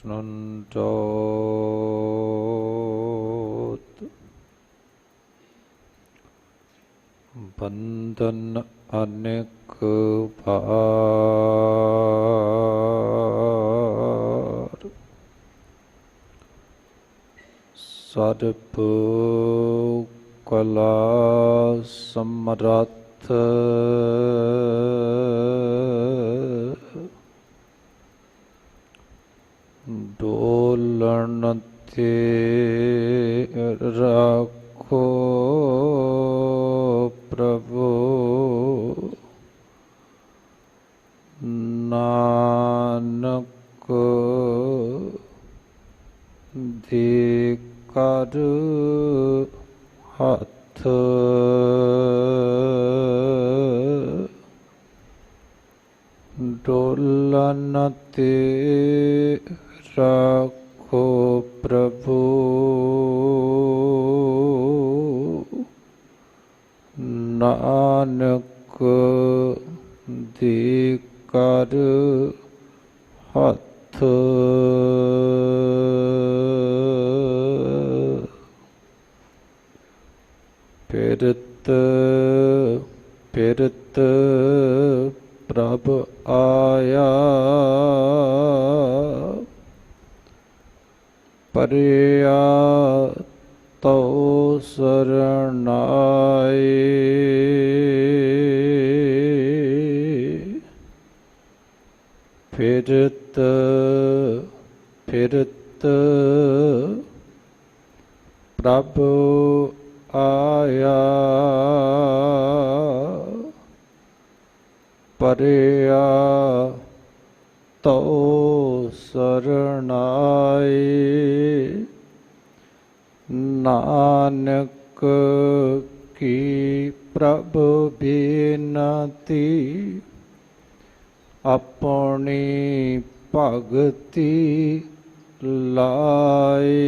नंजोत बंधन अनेक बार सर्प कला समरथ डोलन ते रखो प्रभु नानक देकर हथ डोलन ते रखो प्रभु नानक देकर हथ फिरत फिरत प्रभ आया परिया तो शरणाए फिरत फिरत प्रभु आया परिया तो शरणाए नानक की प्रभु बिनती अपनी भगति लाए।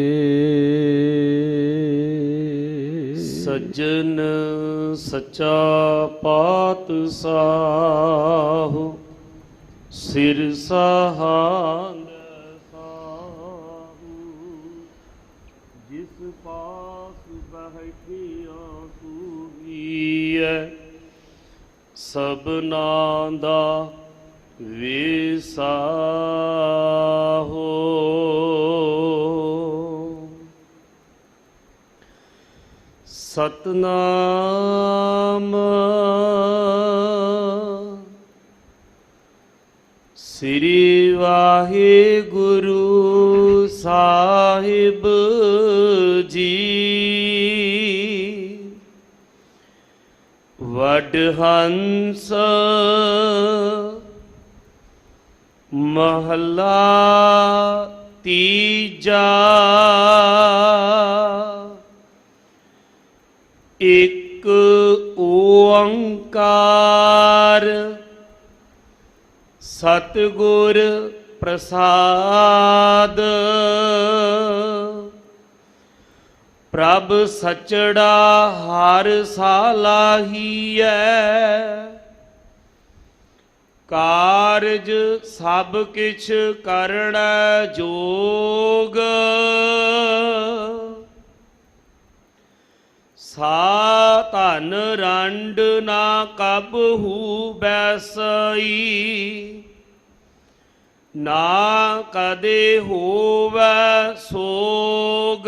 सज्जन सच्चा पातशाह सिर सहांद साहू जिस पास बैठिया सूबीए सबनां दा विसाहो। सतनाम श्री वाहिगुरु साहिब जी वडहंस महला तीजा एक ओंकार सतगुर प्रसाद प्रभ सचड़ा हर सालाहीऐ कारज सब किछ करण जोग सा धन रंड ना कबहू बैसई ना कदे होवै सोग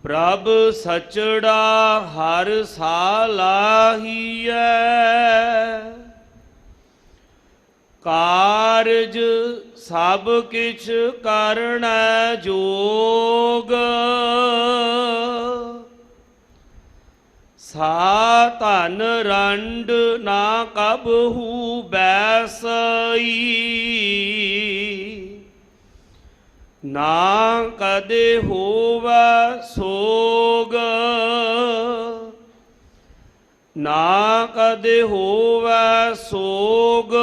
प्रभ सचड़ा हर सालाहीऐ कारज सब किछ करण जोग सा धन रंड ना कबहू बैसई ना कदे होवै सोग ना कदे होवै सोग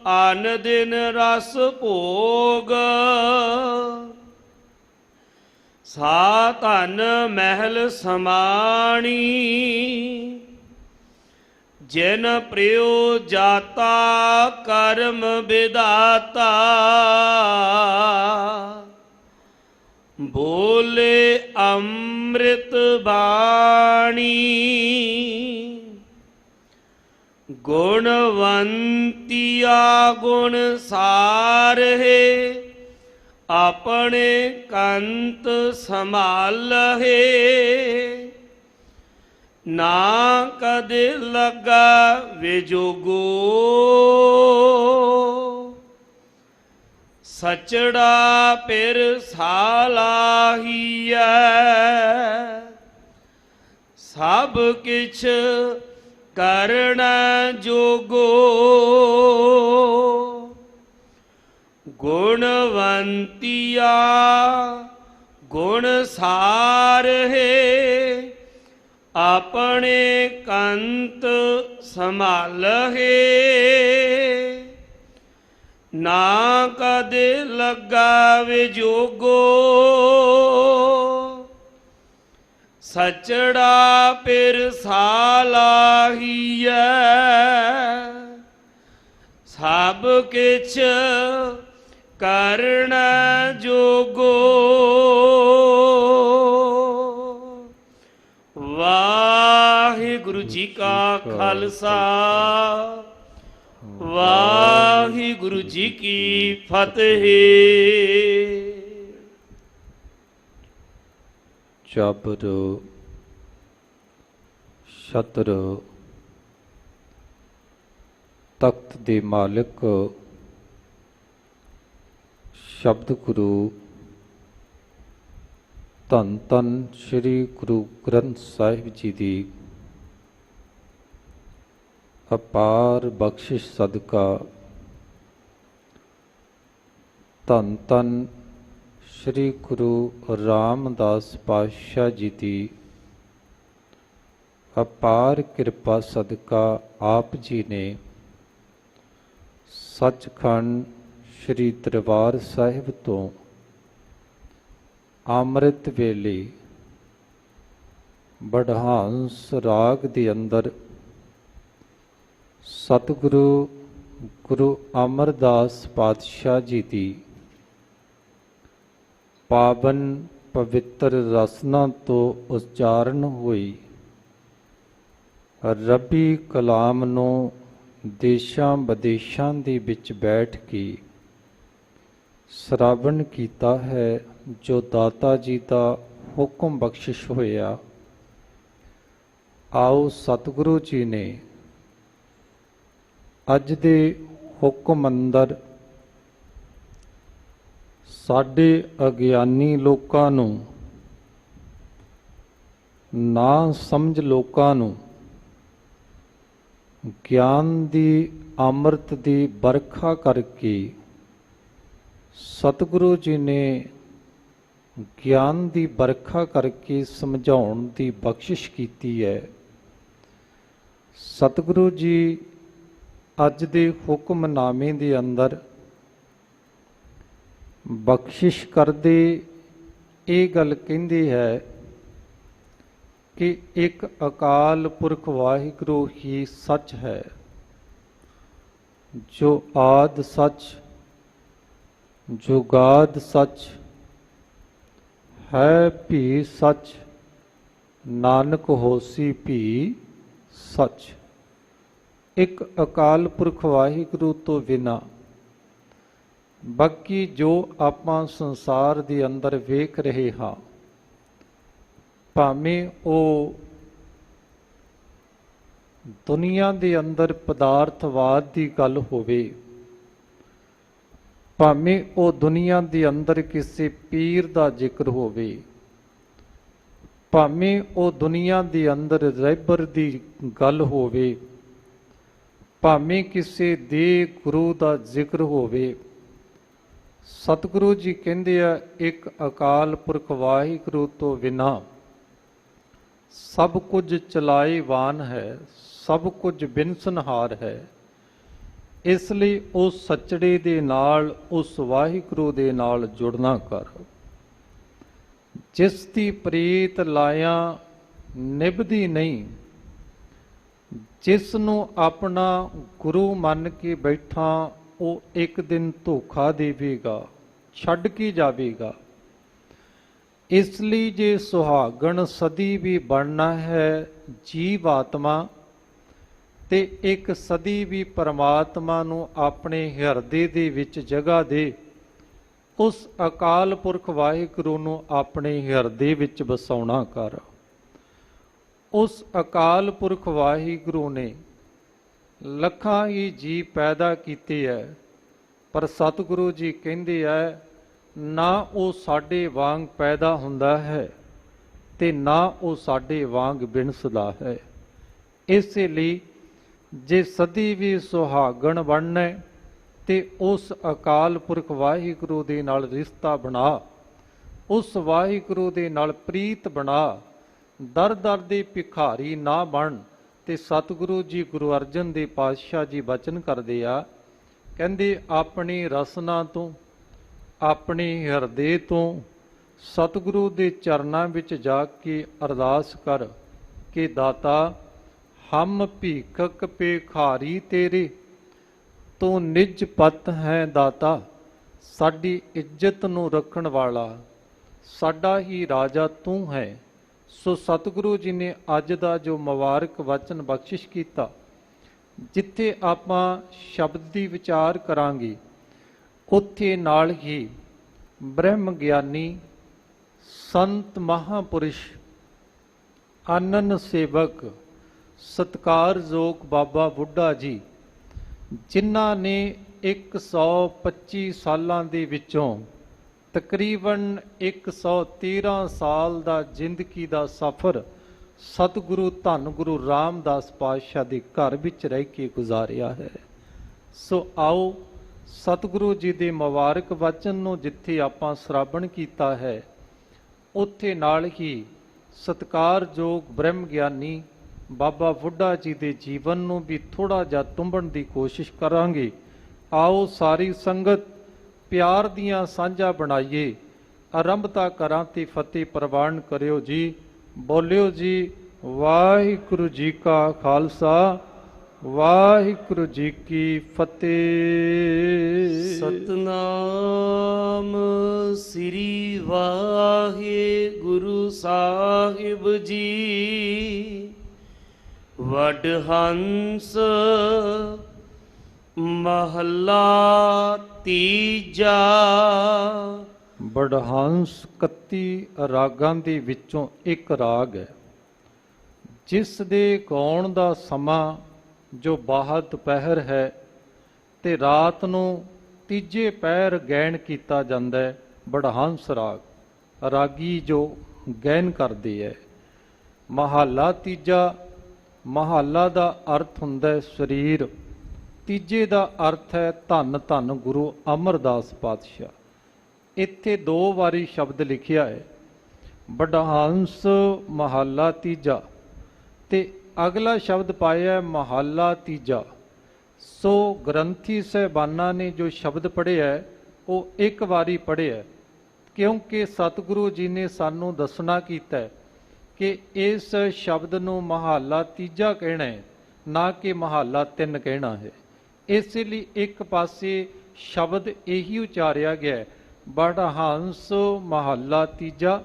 आन दिन रस भोग सा धन महल समाणी ਜਿਨ ਪ੍ਰਿਯੋ ਜਾਤਾ ਕਰਮ ਵਿਦਾਤਾ ਬੋਲੇ ਅੰਮ੍ਰਿਤ ਬਾਣੀ ਗੁਣਵੰਤੀਆ ਗੁਣ ਸਾਰਹਿ ਆਪਣੇ ਕੰਤ ਸੰਭਾਲਹਿ ਨਾ ਕਦੇ ਲਗਾ ਵਿਜੋਗੋ ਸਚੜਾ ਪਿਰ ਸਾਲਾਹੀਐ ਸਭ ਕਿਛ ਕਰਨ ਜੋਗੋ ਗੁਣਵੰਤੀਆ ਗੁਣ ਸਾਰਹਿ ਆਪਣੇ ਕੰਤ ਸੰਭਾਲਹਿ ਨਾ ਕਦੇ ਲੱਗਾ ਵਿਜੋਗੋ ਸਚੜਾ ਪਿਰ ਸਾਲਾਹੀਐ ਸਭ ਕਿਛ ਕਰਨ ਜੋਗੋ ਵਾਹਿਗੁਰੂ ਜੀ ਕਾ ਖਾਲਸਾ ਵਾਹਿਗੁਰੂ ਜੀ ਕੀ ਫਤਿਹ। ਚਾਬਰ ਛਤਰ ਤਖਤ ਦੇ ਮਾਲਕ ਸ਼ਬਦ ਗੁਰੂ ਧੰਨ ਧੰਨ ਸ੍ਰੀ ਗੁਰੂ ਗ੍ਰੰਥ ਸਾਹਿਬ ਜੀ ਦੀ ਅਪਾਰ ਬਖਸ਼ਿਸ਼ ਸਦਕਾ ਧੰਨ ਧੰਨ ਸ੍ਰੀ ਗੁਰੂ ਰਾਮਦਾਸ ਪਾਤਸ਼ਾਹ ਜੀ ਦੀ ਅਪਾਰ ਕਿਰਪਾ ਸਦਕਾ ਆਪ ਜੀ ਨੇ ਸੱਚਖੰਡ ਸ੍ਰੀ ਦਰਬਾਰ ਸਾਹਿਬ ਤੋਂ ਅੰਮ੍ਰਿਤ ਵੇਲੇ ਬੜਹਾਂਸ ਰਾਗ ਦੇ ਅੰਦਰ ਸਤਿਗੁਰੂ ਗੁਰੂ ਅਮਰਦਾਸ ਪਾਤਸ਼ਾਹ ਜੀ ਦੀ ਪਾਵਨ ਪਵਿੱਤਰ ਰਸਨਾ ਤੋਂ ਉਚਾਰਨ ਹੋਈ ਰੱਬੀ ਕਲਾਮ ਨੂੰ ਦੇਸ਼ਾਂ ਵਿਦੇਸ਼ਾਂ ਦੇ ਵਿੱਚ ਬੈਠ ਕੇ ਸ਼ਰਾਵਣ ਕੀਤਾ ਹੈ, ਜੋ ਦਾਤਾ ਜੀ ਦਾ ਹੁਕਮ ਬਖਸ਼ਿਸ਼ ਹੋਇਆ। ਆਓ ਸਤਿਗੁਰੂ ਜੀ ਨੇ ਅੱਜ ਦੇ ਹੁਕਮ ਅੰਦਰ ਸਾਡੇ ਅਗਿਆਨੀ ਲੋਕਾਂ ਨੂੰ, ਨਾ ਸਮਝ ਲੋਕਾਂ ਨੂੰ ਗਿਆਨ ਦੀ ਅੰਮ੍ਰਿਤ ਦੀ ਵਰਖਾ ਕਰਕੇ ਸਤਿਗੁਰੂ ਜੀ ਨੇ ਗਿਆਨ ਦੀ ਵਰਖਾ ਕਰਕੇ ਸਮਝਾਉਣ ਦੀ ਬਖਸ਼ਿਸ਼ ਕੀਤੀ ਹੈ। ਸਤਿਗੁਰੂ ਜੀ ਅੱਜ ਦੇ ਹੁਕਮਨਾਮੇ ਦੇ ਅੰਦਰ ਬਖਸ਼ਿਸ਼ ਕਰਦੇ ਇਹ ਗੱਲ ਕਹਿੰਦੇ ਹੈ ਕਿ ਇੱਕ ਅਕਾਲ ਪੁਰਖ ਵਾਹਿਗੁਰੂ ਹੀ ਸੱਚ ਹੈ, ਜੋ ਆਦ ਸੱਚ ਜੁਗਾਦ ਸੱਚ ਹੈ, ਭੀ ਸੱਚ ਨਾਨਕ ਹੋਸੀ ਭੀ ਸੱਚ। ਇੱਕ ਅਕਾਲ ਪੁਰਖ ਵਾਹਿਗੁਰੂ ਤੋਂ ਬਿਨਾਂ ਬਾਕੀ ਜੋ ਆਪਾਂ ਸੰਸਾਰ ਦੇ ਅੰਦਰ ਵੇਖ ਰਹੇ ਹਾਂ, ਭਾਵੇਂ ਉਹ ਦੁਨੀਆ ਦੇ ਅੰਦਰ ਪਦਾਰਥਵਾਦ ਦੀ ਗੱਲ ਹੋਵੇ, ਭਾਵੇਂ ਉਹ ਦੁਨੀਆ ਦੇ ਅੰਦਰ ਕਿਸੇ ਪੀਰ ਦਾ ਜ਼ਿਕਰ ਹੋਵੇ, ਭਾਵੇਂ ਉਹ ਦੁਨੀਆ ਦੇ ਅੰਦਰ ਰਹਿਬਰ ਦੀ ਗੱਲ ਹੋਵੇ, ਭਾਵੇਂ ਕਿਸੇ ਦੇ ਗੁਰੂ ਦਾ ਜ਼ਿਕਰ ਹੋਵੇ, ਸਤਿਗੁਰੂ ਜੀ ਕਹਿੰਦੇ ਆ ਇੱਕ ਅਕਾਲ ਪੁਰਖ ਵਾਹਿਗੁਰੂ ਤੋਂ ਬਿਨਾਂ ਸਭ ਕੁਝ ਚਲਾਏਵਾਨ ਹੈ, ਸਭ ਕੁਝ ਬਿਨਸਨਹਾਰ ਹੈ। ਇਸ ਲਈ ਉਸ ਸੱਚੜੇ ਦੇ ਨਾਲ, ਉਸ ਵਾਹਿਗੁਰੂ ਦੇ ਨਾਲ ਜੁੜਨਾ ਕਰ। ਜਿਸ ਦੀ ਪ੍ਰੀਤ ਲਾਇਆ ਨਿਭਦੀ ਨਹੀਂ, ਜਿਸ ਨੂੰ ਆਪਣਾ ਗੁਰੂ ਮੰਨ ਕੇ ਬੈਠਾ ਉਹ ਇੱਕ ਦਿਨ ਧੋਖਾ ਦੇਵੇਗਾ, ਛੱਡ ਕੇ ਜਾਵੇਗਾ। ਇਸ ਲਈ ਜੇ ਸੁਹਾਗਣ ਸਦੀ ਵੀ ਬਣਨਾ ਹੈ ਜੀਵ ਆਤਮਾ, ਤੇ ਇੱਕ ਸਦੀ ਵੀ ਪਰਮਾਤਮਾ ਨੂੰ ਆਪਣੇ ਹਿਰਦੇ ਦੇ ਵਿੱਚ ਜਗ੍ਹਾ ਦੇ, ਉਸ ਅਕਾਲ ਪੁਰਖ ਵਾਹਿਗੁਰੂ ਨੂੰ ਆਪਣੇ ਹਿਰਦੇ ਵਿੱਚ ਵਸਾਉਣਾ ਕਰ। ਉਸ ਅਕਾਲ ਪੁਰਖ ਵਾਹਿਗੁਰੂ ਨੇ ਲੱਖਾਂ ਹੀ ਜੀਵ ਪੈਦਾ ਕੀਤੇ ਹੈ, ਪਰ ਸਤਿਗੁਰੂ ਜੀ ਕਹਿੰਦੇ ਹੈ ਨਾ ਉਹ ਸਾਡੇ ਵਾਂਗ ਪੈਦਾ ਹੁੰਦਾ ਹੈ ਤੇ ਨਾ ਉਹ ਸਾਡੇ ਵਾਂਗ ਬਿਨਸਦਾ ਹੈ। ਇਸੇ ਲਈ ਜੇ ਸਦੀ ਵੀ ਸੁਹਾਗਣ ਬਣਨਾ ਤੇ ਉਸ ਅਕਾਲ ਪੁਰਖ ਵਾਹਿਗੁਰੂ ਦੇ ਨਾਲ ਰਿਸ਼ਤਾ ਬਣਾ, ਉਸ ਵਾਹਿਗੁਰੂ ਦੇ ਨਾਲ ਪ੍ਰੀਤ ਬਣਾ, ਦਰ ਦਰ ਦੇ ਭਿਖਾਰੀ ਨਾ ਬਣ। ਤੇ ਸਤਿਗੁਰੂ ਜੀ ਗੁਰੂ ਅਰਜਨ ਦੇਵ ਪਾਤਸ਼ਾਹ ਜੀ ਬਚਨ ਕਰਦੇ ਆ, ਕਹਿੰਦੇ ਆਪਣੀ ਰਸਨਾ ਤੋਂ, ਆਪਣੇ ਹਿਰਦੇ ਤੋਂ ਸਤਿਗੁਰੂ ਦੇ ਚਰਨਾਂ ਵਿੱਚ ਜਾ ਕੇ ਅਰਦਾਸ ਕਰ ਕਿ ਦਾਤਾ ਹਮ ਭੀਖਕ ਭਿਖਾਰੀ ਤੇਰੇ, ਤੂੰ ਨਿਜ ਪਤ ਹੈ ਦਾਤਾ। ਸਾਡੀ ਇੱਜ਼ਤ ਨੂੰ ਰੱਖਣ ਵਾਲਾ ਸਾਡਾ ਹੀ ਰਾਜਾ ਤੂੰ ਹੈ। ਸੋ ਸਤਿਗੁਰੂ ਜੀ ਨੇ ਅੱਜ ਦਾ ਜੋ ਮੁਬਾਰਕ ਵਚਨ ਬਖਸ਼ਿਸ਼ ਕੀਤਾ, ਜਿੱਥੇ ਆਪਾਂ ਸ਼ਬਦ ਦੀ ਵਿਚਾਰ ਕਰਾਂਗੇ ਉੱਥੇ ਨਾਲ ਹੀ ਬ੍ਰਹਮ ਗਿਆਨੀ ਸੰਤ ਮਹਾਪੁਰਸ਼ ਆਨੰਦ ਸੇਵਕ ਸਤਿਕਾਰਯੋਗ ਬਾਬਾ ਬੁੱਢਾ ਜੀ, ਜਿਨ੍ਹਾਂ ਨੇ 125 ਸਾਲਾਂ ਦੇ ਵਿੱਚੋਂ ਤਕਰੀਬਨ 113 ਸਾਲ ਦਾ ਜ਼ਿੰਦਗੀ ਦਾ ਸਫ਼ਰ ਸਤਿਗੁਰੂ ਧੰਨ ਗੁਰੂ ਰਾਮਦਾਸ ਪਾਤਸ਼ਾਹ ਦੇ ਘਰ ਵਿੱਚ ਰਹਿ ਕੇ ਗੁਜ਼ਾਰਿਆ ਹੈ। ਸੋ ਆਓ ਸਤਿਗੁਰੂ ਜੀ ਦੇ ਮੁਬਾਰਕ ਵਚਨ ਨੂੰ ਜਿੱਥੇ ਆਪਾਂ ਸ਼ਰਾਵਣ ਕੀਤਾ ਹੈ, ਉੱਥੇ ਨਾਲ ਹੀ ਸਤਿਕਾਰਯੋਗ ਬ੍ਰਹਮ ਗਿਆਨੀ ਬਾਬਾ ਬੁੱਢਾ ਜੀ ਦੇ ਜੀਵਨ ਨੂੰ ਵੀ ਥੋੜਾ ਜਿਹਾ ਤੁੰਬਣ ਦੀ ਕੋਸ਼ਿਸ਼ ਕਰਾਂਗੇ। ਆਓ ਸਾਰੀ ਸੰਗਤ ਪਿਆਰ ਦੀਆਂ ਸਾਂਝਾਂ ਬਣਾਈਏ। ਆਰੰਭਤਾ ਕਰਾਂ ਤੇ ਫਤਿਹ ਪ੍ਰਵਾਨ ਕਰਿਓ ਜੀ। ਬੋਲਿਓ ਜੀ ਵਾਹਿਗੁਰੂ ਜੀ ਕਾ ਖਾਲਸਾ, ਵਾਹਿਗੁਰੂ ਜੀ ਕੀ ਫਤਿਹ। ਸਤਨਾਮ ਸ੍ਰੀ ਵਾਹਿਗੁਰੂ ਸਾਹਿਬ ਜੀ। ਵਡ ਹੰਸ ਮਹੱਲਾ ਤੀਜਾ। ਬੜਹੰਸ 31 ਰਾਗਾਂ ਦੇ ਵਿੱਚੋਂ ਇੱਕ ਰਾਗ ਹੈ, ਜਿਸ ਦੇ ਗਾਉਣ ਦਾ ਸਮਾਂ ਜੋ ਬਾਹਰ ਦੁਪਹਿਰ ਹੈ ਤੇ ਰਾਤ ਨੂੰ ਤੀਜੇ ਪਹਿਰ ਗੈਣ ਕੀਤਾ ਜਾਂਦਾ ਹੈ। ਬੜਹੰਸ ਰਾਗ ਰਾਗੀ ਜੋ ਗੈਨ ਕਰਦੇ ਹੈ। ਮਹੱਲਾ ਤੀਜਾ, ਮਹੱਲਾ ਦਾ ਅਰਥ ਹੁੰਦਾ ਹੈ ਸਰੀਰ, ਤੀਜੇ ਦਾ ਅਰਥ ਹੈ ਧੰਨ ਧੰਨ ਗੁਰੂ ਅਮਰਦਾਸ ਪਾਤਸ਼ਾਹ। ਇੱਥੇ 2 ਵਾਰੀ ਸ਼ਬਦ ਲਿਖਿਆ ਹੈ ਬੜਹੰਸ ਮਹੱਲਾ ਤੀਜਾ, ਤੇ ਅਗਲਾ ਸ਼ਬਦ ਪਾਇਆ ਹੈ ਮਹੱਲਾ ਤੀਜਾ। ਸੋ ਗ੍ਰੰਥੀ ਸਾਹਿਬਾਨਾਂ ਨੇ ਜੋ ਸ਼ਬਦ ਪੜ੍ਹਿਆ ਉਹ ਇੱਕ ਵਾਰੀ ਪੜ੍ਹਿਆ, ਕਿਉਂਕਿ ਸਤਿਗੁਰੂ ਜੀ ਨੇ ਸਾਨੂੰ ਦੱਸਣਾ ਕੀਤਾ ਹੈ ਕਿ ਇਸ ਸ਼ਬਦ ਨੂੰ ਮਹੱਲਾ ਤੀਜਾ ਕਹਿਣਾ ਹੈ, ਨਾ ਕਿ ਮਹੱਲਾ 3 ਕਹਿਣਾ ਹੈ। ਇਸੇ ਲਈ ਇੱਕ ਪਾਸੇ ਸ਼ਬਦ ਇਹੀ ਉਚਾਰਿਆ ਗਿਆ ਬੜਹੰਸ ਮਹੱਲਾ ਤੀਜਾ,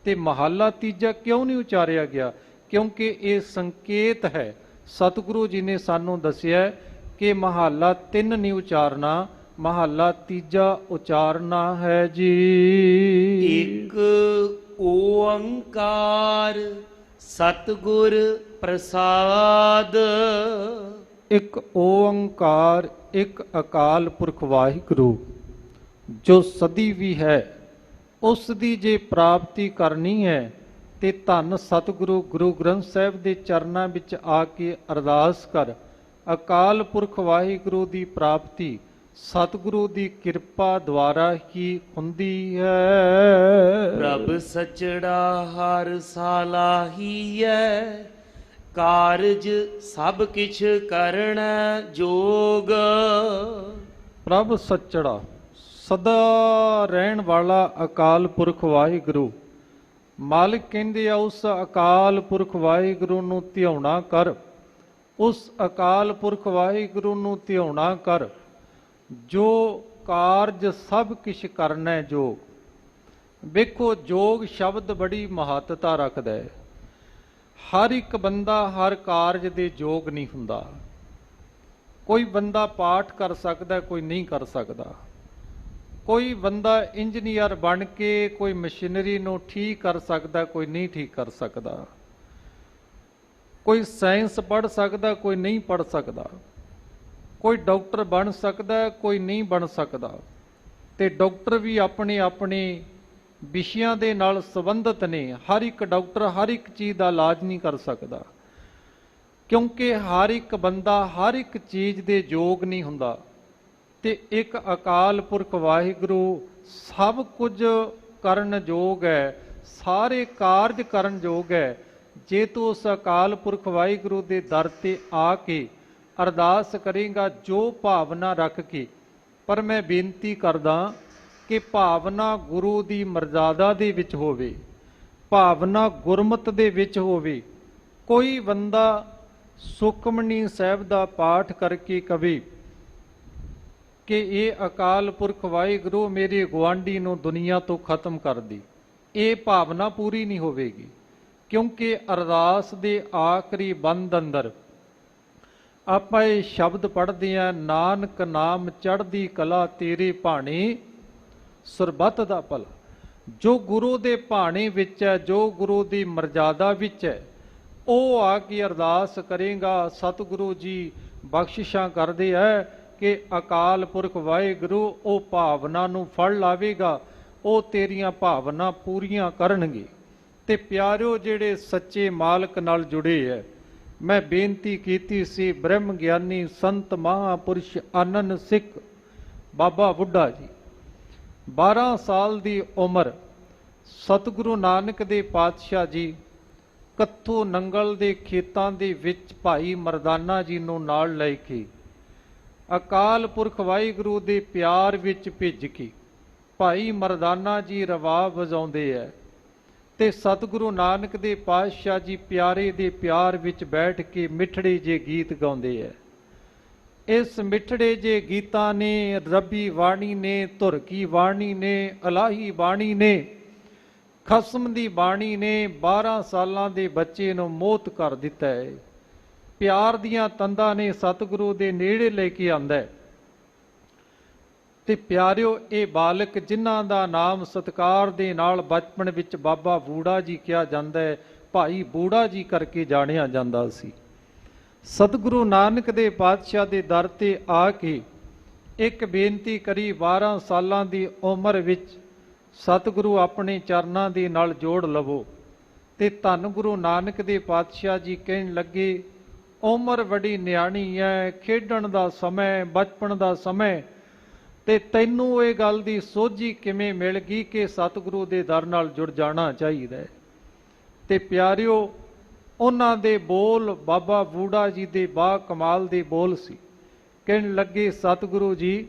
ਤੇ ਮਹੱਲਾ ਤੀਜਾ ਕਿਉਂ ਨਹੀਂ ਉਚਾਰਿਆ ਗਿਆ? ਕਿਉਂਕਿ ਇਹ ਸੰਕੇਤ ਹੈ। ਸਤਿਗੁਰੂ ਜੀ ਨੇ ਸਾਨੂੰ ਦੱਸਿਆ ਕਿ ਮਹੱਲਾ 3 ਨਹੀਂ ਉਚਾਰਨਾ, ਮਹੱਲਾ ਤੀਜਾ ਉਚਾਰਨਾ ਹੈ ਜੀ। ਇੱਕ ਓੰਕਾਰ ਸਤਿਗੁਰ ਪ੍ਰਸਾਦ। ਇੱਕ ਓੰਕਾਰ, ਇੱਕ ਅਕਾਲ ਪੁਰਖ ਵਾਹਿਗੁਰੂ ਜੋ ਸਦੀ ਵੀ ਹੈ, ਉਸ ਦੀ ਜੇ ਪ੍ਰਾਪਤੀ ਕਰਨੀ ਹੈ ਤੇ ਧੰਨ ਸਤਿਗੁਰੂ ਗੁਰੂ ਗ੍ਰੰਥ ਸਾਹਿਬ ਦੇ ਚਰਨਾਂ ਵਿੱਚ ਆ ਕੇ ਅਰਦਾਸ ਕਰ। ਅਕਾਲ ਪੁਰਖ ਵਾਹਿਗੁਰੂ ਦੀ ਪ੍ਰਾਪਤੀ ਸਤਿਗੁਰੂ ਦੀ ਕਿਰਪਾ ਦੁਆਰਾ ਹੀ ਹੁੰਦੀ ਹੈ। ਪ੍ਰਭ ਸਚੜਾ ਹਰ ਸਾਲਾਹੀਐ, ਕਾਰਜ ਸਭ ਕਿਛ ਕਰਣਾ ਜੋਗ। ਪ੍ਰਭ ਸੱਚੜਾ ਸਦਾ ਰਹਿਣ ਵਾਲਾ ਅਕਾਲ ਪੁਰਖ ਵਾਹਿਗੁਰੂ। ਮਾਲਿਕ ਕਹਿੰਦੇ ਆ ਉਸ ਅਕਾਲ ਪੁਰਖ ਵਾਹਿਗੁਰੂ ਨੂੰ ਧਿਆਉਣਾ ਕਰ, ਉਸ ਅਕਾਲ ਪੁਰਖ ਵਾਹਿਗੁਰੂ ਨੂੰ ਧਿਆਉਣਾ ਕਰ, ਜੋ ਕਾਰਜ ਸਭ ਕਿਛ ਕਰਨਾ ਜੋਗ। ਵੇਖੋ ਜੋਗ ਸ਼ਬਦ ਬੜੀ ਮਹੱਤਤਾ ਰੱਖਦਾ ਹੈ। ਹਰ ਇੱਕ ਬੰਦਾ ਹਰ ਕਾਰਜ ਦੇ ਯੋਗ ਨਹੀਂ ਹੁੰਦਾ। ਕੋਈ ਬੰਦਾ ਪਾਠ ਕਰ ਸਕਦਾ, ਕੋਈ ਨਹੀਂ ਕਰ ਸਕਦਾ। ਕੋਈ ਬੰਦਾ ਇੰਜੀਨੀਅਰ ਬਣ ਕੇ ਕੋਈ ਮਸ਼ੀਨਰੀ ਨੂੰ ਠੀਕ ਕਰ ਸਕਦਾ, ਕੋਈ ਨਹੀਂ ਠੀਕ ਕਰ ਸਕਦਾ। ਕੋਈ ਸਾਇੰਸ ਪੜ੍ਹ ਸਕਦਾ, ਕੋਈ ਨਹੀਂ ਪੜ੍ਹ ਸਕਦਾ। ਕੋਈ ਡਾਕਟਰ ਬਣ ਸਕਦਾ, ਕੋਈ ਨਹੀਂ ਬਣ ਸਕਦਾ। ਤੇ ਡਾਕਟਰ ਵੀ ਆਪਣੇ ਆਪਣੇ ਵਿਸ਼ਿਆਂ ਦੇ ਨਾਲ ਸੰਬੰਧਿਤ ਨੇ। ਹਰ ਇੱਕ ਡਾਕਟਰ ਹਰ ਇੱਕ ਚੀਜ਼ ਦਾ ਇਲਾਜ ਨਹੀਂ ਕਰ ਸਕਦਾ, ਕਿਉਂਕਿ ਹਰ ਇੱਕ ਬੰਦਾ ਹਰ ਇੱਕ ਚੀਜ਼ ਦੇ ਯੋਗ ਨਹੀਂ ਹੁੰਦਾ। ਤੇ ਇੱਕ ਅਕਾਲ ਪੁਰਖ ਵਾਹਿਗੁਰੂ ਸਭ ਕੁਝ ਕਰਨ ਯੋਗ ਹੈ, ਸਾਰੇ ਕਾਰਜ ਕਰਨ ਯੋਗ ਹੈ। ਜੇ ਤੂੰ ਉਸ ਅਕਾਲ ਪੁਰਖ ਵਾਹਿਗੁਰੂ ਦੇ ਦਰ ਤੇ ਆ ਕੇ ਅਰਦਾਸ ਕਰੇਗਾ ਜੋ ਭਾਵਨਾ ਰੱਖ ਕੇ, ਪਰ ਮੈਂ ਬੇਨਤੀ ਕਰਦਾ ਕਿ ਭਾਵਨਾ ਗੁਰੂ ਦੀ ਮਰਜ਼ਾਦਾ ਦੇ ਵਿੱਚ ਹੋਵੇ, ਭਾਵਨਾ ਗੁਰਮਤਿ ਦੇ ਵਿੱਚ ਹੋਵੇ। ਕੋਈ ਬੰਦਾ ਸੁਖਮਨੀ ਸਾਹਿਬ ਦਾ ਪਾਠ ਕਰਕੇ ਕਵੇ ਕਿ ਇਹ ਅਕਾਲ ਪੁਰਖ ਵਾਹਿਗੁਰੂ ਮੇਰੇ ਗੁਆਂਢੀ ਨੂੰ ਦੁਨੀਆ ਤੋਂ ਖਤਮ ਕਰ ਦੇ, ਇਹ ਭਾਵਨਾ ਪੂਰੀ ਨਹੀਂ ਹੋਵੇਗੀ। ਕਿਉਂਕਿ ਅਰਦਾਸ ਦੇ ਆਖਰੀ ਬੰਦ ਅੰਦਰ ਆਪਾਂ ਇਹ ਸ਼ਬਦ ਪੜ੍ਹਦੇ ਹਾਂ, ਨਾਨਕ ਨਾਮ ਚੜ੍ਹਦੀ ਕਲਾ ਤੇਰੇ ਭਾਣੇ ਸਰਬੱਤ ਦਾ ਭਲਾ। ਜੋ ਗੁਰੂ ਦੇ ਭਾਣੇ ਵਿੱਚ ਹੈ, ਜੋ ਗੁਰੂ ਦੀ ਮਰਜ਼ਾਦਾ ਵਿੱਚ ਹੈ, ਉਹ ਆ ਕੇ ਅਰਦਾਸ ਕਰੇਗਾ। ਸਤਿਗੁਰੂ ਜੀ ਬਖਸ਼ਿਸ਼ਾਂ ਕਰਦੇ ਹੈ ਕਿ ਅਕਾਲ ਪੁਰਖ ਵਾਹਿਗੁਰੂ ਉਹ ਭਾਵਨਾ ਨੂੰ ਫੜ ਲਾਵੇਗਾ, ਉਹ ਤੇਰੀਆਂ ਭਾਵਨਾ ਪੂਰੀਆਂ ਕਰਨਗੇ। ਤੇ ਪਿਆਰਿਓ, ਜਿਹੜੇ ਸੱਚੇ ਮਾਲਕ ਨਾਲ ਜੁੜੇ ਹੈ, ਮੈਂ ਬੇਨਤੀ ਕੀਤੀ ਸੀ ਬ੍ਰਹਮ ਗਿਆਨੀ ਸੰਤ ਮਹਾਂਪੁਰਸ਼ ਆਨੰਦ ਸਿੱਖ ਬਾਬਾ ਬੁੱਢਾ ਜੀ, 12 ਸਾਲ ਦੀ ਉਮਰ ਸਤਿਗੁਰੂ ਨਾਨਕ ਦੇ ਪਾਤਸ਼ਾਹ ਜੀ ਕੱਥੂ ਨੰਗਲ ਦੇ ਖੇਤਾਂ ਦੇ ਵਿੱਚ ਭਾਈ ਮਰਦਾਨਾ ਜੀ ਨੂੰ ਨਾਲ ਲੈ ਕੇ ਅਕਾਲ ਪੁਰਖ ਵਾਹਿਗੁਰੂ ਦੇ ਪਿਆਰ ਵਿੱਚ ਭਿੱਜ ਕੇ ਭਾਈ ਮਰਦਾਨਾ ਜੀ ਰਵਾਬ ਵਜਾਉਂਦੇ ਹੈ ਤੇ ਸਤਿਗੁਰੂ ਨਾਨਕ ਦੇ ਪਾਤਸ਼ਾਹ ਜੀ ਪਿਆਰੇ ਦੇ ਪਿਆਰ ਵਿੱਚ ਬੈਠ ਕੇ ਮਿੱਠੜੇ ਜੇ ਗੀਤ ਗਾਉਂਦੇ ਹੈ। ਇਸ ਮਿੱਠੜੇ ਜੇ ਗੀਤਾਂ ਨੇ, ਰੱਬੀ ਬਾਣੀ ਨੇ, ਧੁਰ ਕੀ ਬਾਣੀ ਨੇ, ਇਲਾਹੀ ਬਾਣੀ ਨੇ, ਖਸਮ ਦੀ ਬਾਣੀ ਨੇ 12 ਸਾਲਾਂ ਦੇ ਬੱਚੇ ਨੂੰ ਮੋਹਤ ਕਰ ਦਿੱਤਾ ਹੈ। ਪਿਆਰ ਦੀਆਂ ਤੰਦਾਂ ਨੇ ਸਤਿਗੁਰੂ ਦੇ ਨੇੜੇ ਲੈ ਕੇ ਆਂਦਾ ਹੈ। ਤੇ ਪਿਆਰਿਓ, ਇਹ ਬਾਲਕ ਜਿਨ੍ਹਾਂ ਦਾ ਨਾਮ ਸਤਿਕਾਰ ਦੇ ਨਾਲ ਬਚਪਨ ਵਿੱਚ ਬਾਬਾ ਬੂੜਾ ਜੀ ਕਿਹਾ ਜਾਂਦਾ ਹੈ, ਭਾਈ ਬੂੜਾ ਜੀ ਕਰਕੇ ਜਾਣਿਆ ਜਾਂਦਾ ਸੀ। ਸਤਿਗੁਰੂ ਨਾਨਕ ਦੇ ਪਾਤਸ਼ਾਹ ਦੇ ਦਰ ਤੇ ਆ ਕੇ ਇੱਕ ਬੇਨਤੀ ਕਰੀ। 12 ਸਾਲਾਂ ਦੀ ਉਮਰ ਵਿੱਚ ਸਤਿਗੁਰੂ ਆਪਣੇ ਚਰਨਾਂ ਦੇ ਨਾਲ ਜੋੜ ਲਵੋ। ਤੇ ਧੰਨ ਗੁਰੂ ਨਾਨਕ ਦੇ ਪਾਤਸ਼ਾਹ ਜੀ ਕਹਿਣ ਲੱਗੇ, ਉਮਰ ਬੜੀ ਨਿਆਣੀ ਹੈ, ਖੇਡਣ ਦਾ ਸਮਾਂ, ਬਚਪਨ ਦਾ ਸਮਾਂ, ਤੇ ਤੈਨੂੰ ਇਹ ਗੱਲ ਦੀ ਸੋਝੀ ਕਿਵੇਂ ਮਿਲ ਗਈ ਕਿ ਸਤਿਗੁਰੂ ਦੇ ਦਰ ਨਾਲ ਜੁੜ ਜਾਣਾ ਚਾਹੀਦਾ ਹੈ। ਤੇ ਪਿਆਰਿਓ, ਉਹਨਾਂ ਦੇ ਬੋਲ ਬਾਬਾ ਬੂੜਾ ਜੀ ਦੇ ਬਾ ਕਮਾਲ ਦੇ ਬੋਲ ਸੀ। ਕਹਿਣ ਲੱਗੇ, ਸਤਿਗੁਰੂ ਜੀ,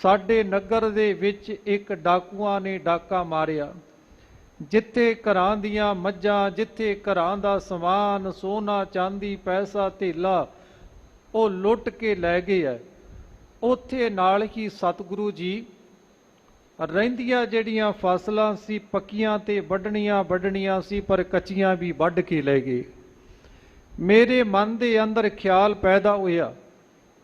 ਸਾਡੇ ਨਗਰ ਦੇ ਵਿੱਚ ਇੱਕ ਡਾਕੂਆਂ ਨੇ ਡਾਕਾ ਮਾਰਿਆ। ਜਿੱਥੇ ਘਰਾਂ ਦੀਆਂ ਮੱਝਾਂ, ਜਿੱਥੇ ਘਰਾਂ ਦਾ ਸਮਾਨ, ਸੋਨਾ ਚਾਂਦੀ ਪੈਸਾ ਧੇਲਾ ਉਹ ਲੁੱਟ ਕੇ ਲੈ ਗਏ ਹੈ। ਉੱਥੇ ਨਾਲ ਹੀ ਸਤਿਗੁਰੂ ਜੀ ਰਹਿੰਦੀਆਂ ਜਿਹੜੀਆਂ ਫਸਲਾਂ ਸੀ ਪੱਕੀਆਂ ਤੇ ਵੱਢਣੀਆਂ ਸੀ, ਪਰ ਕੱਚੀਆਂ ਵੀ ਵੱਢ ਕੇ ਲੈ ਗਏ। ਮੇਰੇ ਮਨ ਦੇ ਅੰਦਰ ਖਿਆਲ ਪੈਦਾ ਹੋਇਆ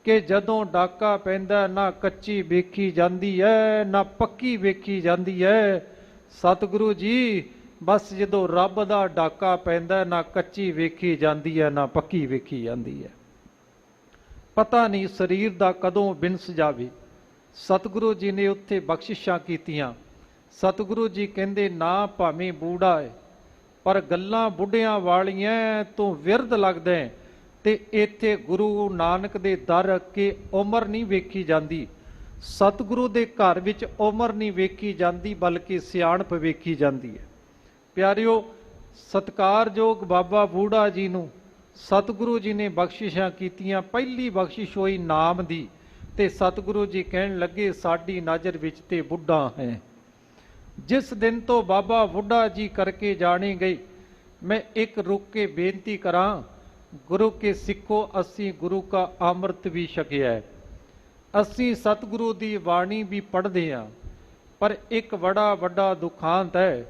ਕਿ ਜਦੋਂ ਡਾਕਾ ਪੈਂਦਾ, ਨਾ ਕੱਚੀ ਵੇਖੀ ਜਾਂਦੀ ਹੈ, ਨਾ ਪੱਕੀ ਵੇਖੀ ਜਾਂਦੀ ਹੈ। ਸਤਿਗੁਰੂ ਜੀ, ਬਸ ਜਦੋਂ ਰੱਬ ਦਾ ਡਾਕਾ ਪੈਂਦਾ, ਨਾ ਕੱਚੀ ਵੇਖੀ ਜਾਂਦੀ ਹੈ, ਨਾ ਪੱਕੀ ਵੇਖੀ ਜਾਂਦੀ ਹੈ। ਪਤਾ ਨਹੀਂ ਸਰੀਰ ਦਾ ਕਦੋਂ ਬਿਨਸ ਜਾਵੇ। ਸਤਿਗੁਰੂ ਜੀ ਨੇ ਉੱਥੇ ਬਖਸ਼ਿਸ਼ਾਂ ਕੀਤੀਆਂ। ਸਤਿਗੁਰੂ ਜੀ ਕਹਿੰਦੇ, ਨਾ ਭਾਵੇਂ ਬੂੜਾ ਹੈ, ਪਰ ਗੱਲਾਂ ਬੁੱਢਿਆਂ ਵਾਲੀਆਂ, ਤੂੰ ਵਿਰਧ ਲੱਗਦਾ ਹੈ। ਤੇ ਇੱਥੇ ਗੁਰੂ ਨਾਨਕ ਦੇ ਦਰ ਅੱਗੇ ਉਮਰ ਨਹੀਂ ਵੇਖੀ ਜਾਂਦੀ। ਸਤਿਗੁਰੂ ਦੇ ਘਰ ਵਿੱਚ ਉਮਰ ਨਹੀਂ ਵੇਖੀ ਜਾਂਦੀ, ਬਲਕਿ ਸਿਆਣਪ ਵੇਖੀ ਜਾਂਦੀ ਹੈ। ਪਿਆਰਿਓ, ਸਤਿਕਾਰਯੋਗ ਬਾਬਾ ਬੂੜਾ ਜੀ ਨੂੰ ਸਤਿਗੁਰੂ ਜੀ ਨੇ ਬਖਸ਼ਿਸ਼ਾਂ ਕੀਤੀਆਂ। ਪਹਿਲੀ ਬਖਸ਼ਿਸ਼ ਹੋਈ ਨਾਮ ਦੀ। ਤੇ ਸਤਿਗੁਰੂ ਜੀ ਕਹਿਣ ਲੱਗੇ, ਸਾਡੀ ਨਜ਼ਰ ਵਿੱਚ ਤੇ ਬੁੱਢਾ ਹੈ। ਜਿਸ ਦਿਨ ਤੋਂ ਬਾਬਾ ਬੁੱਢਾ ਜੀ ਕਰਕੇ ਜਾਣੇ ਗਏ, ਮੈਂ ਇੱਕ ਰੁਕ ਕੇ ਬੇਨਤੀ ਕਰਾਂ, ਗੁਰੂ ਕੇ ਸਿੱਖੋ ਅਸੀਂ ਗੁਰੂ ਕਾ ਅੰਮ੍ਰਿਤ ਵੀ ਛਕਿਆ ਹੈ। ਅਸੀਂ ਸਤਿਗੁਰੂ ਦੀ ਬਾਣੀ ਵੀ ਪੜ੍ਹਦੇ ਹਾਂ, ਪਰ ਇੱਕ ਬੜਾ ਵੱਡਾ ਦੁਖਾਂਤ ਹੈ,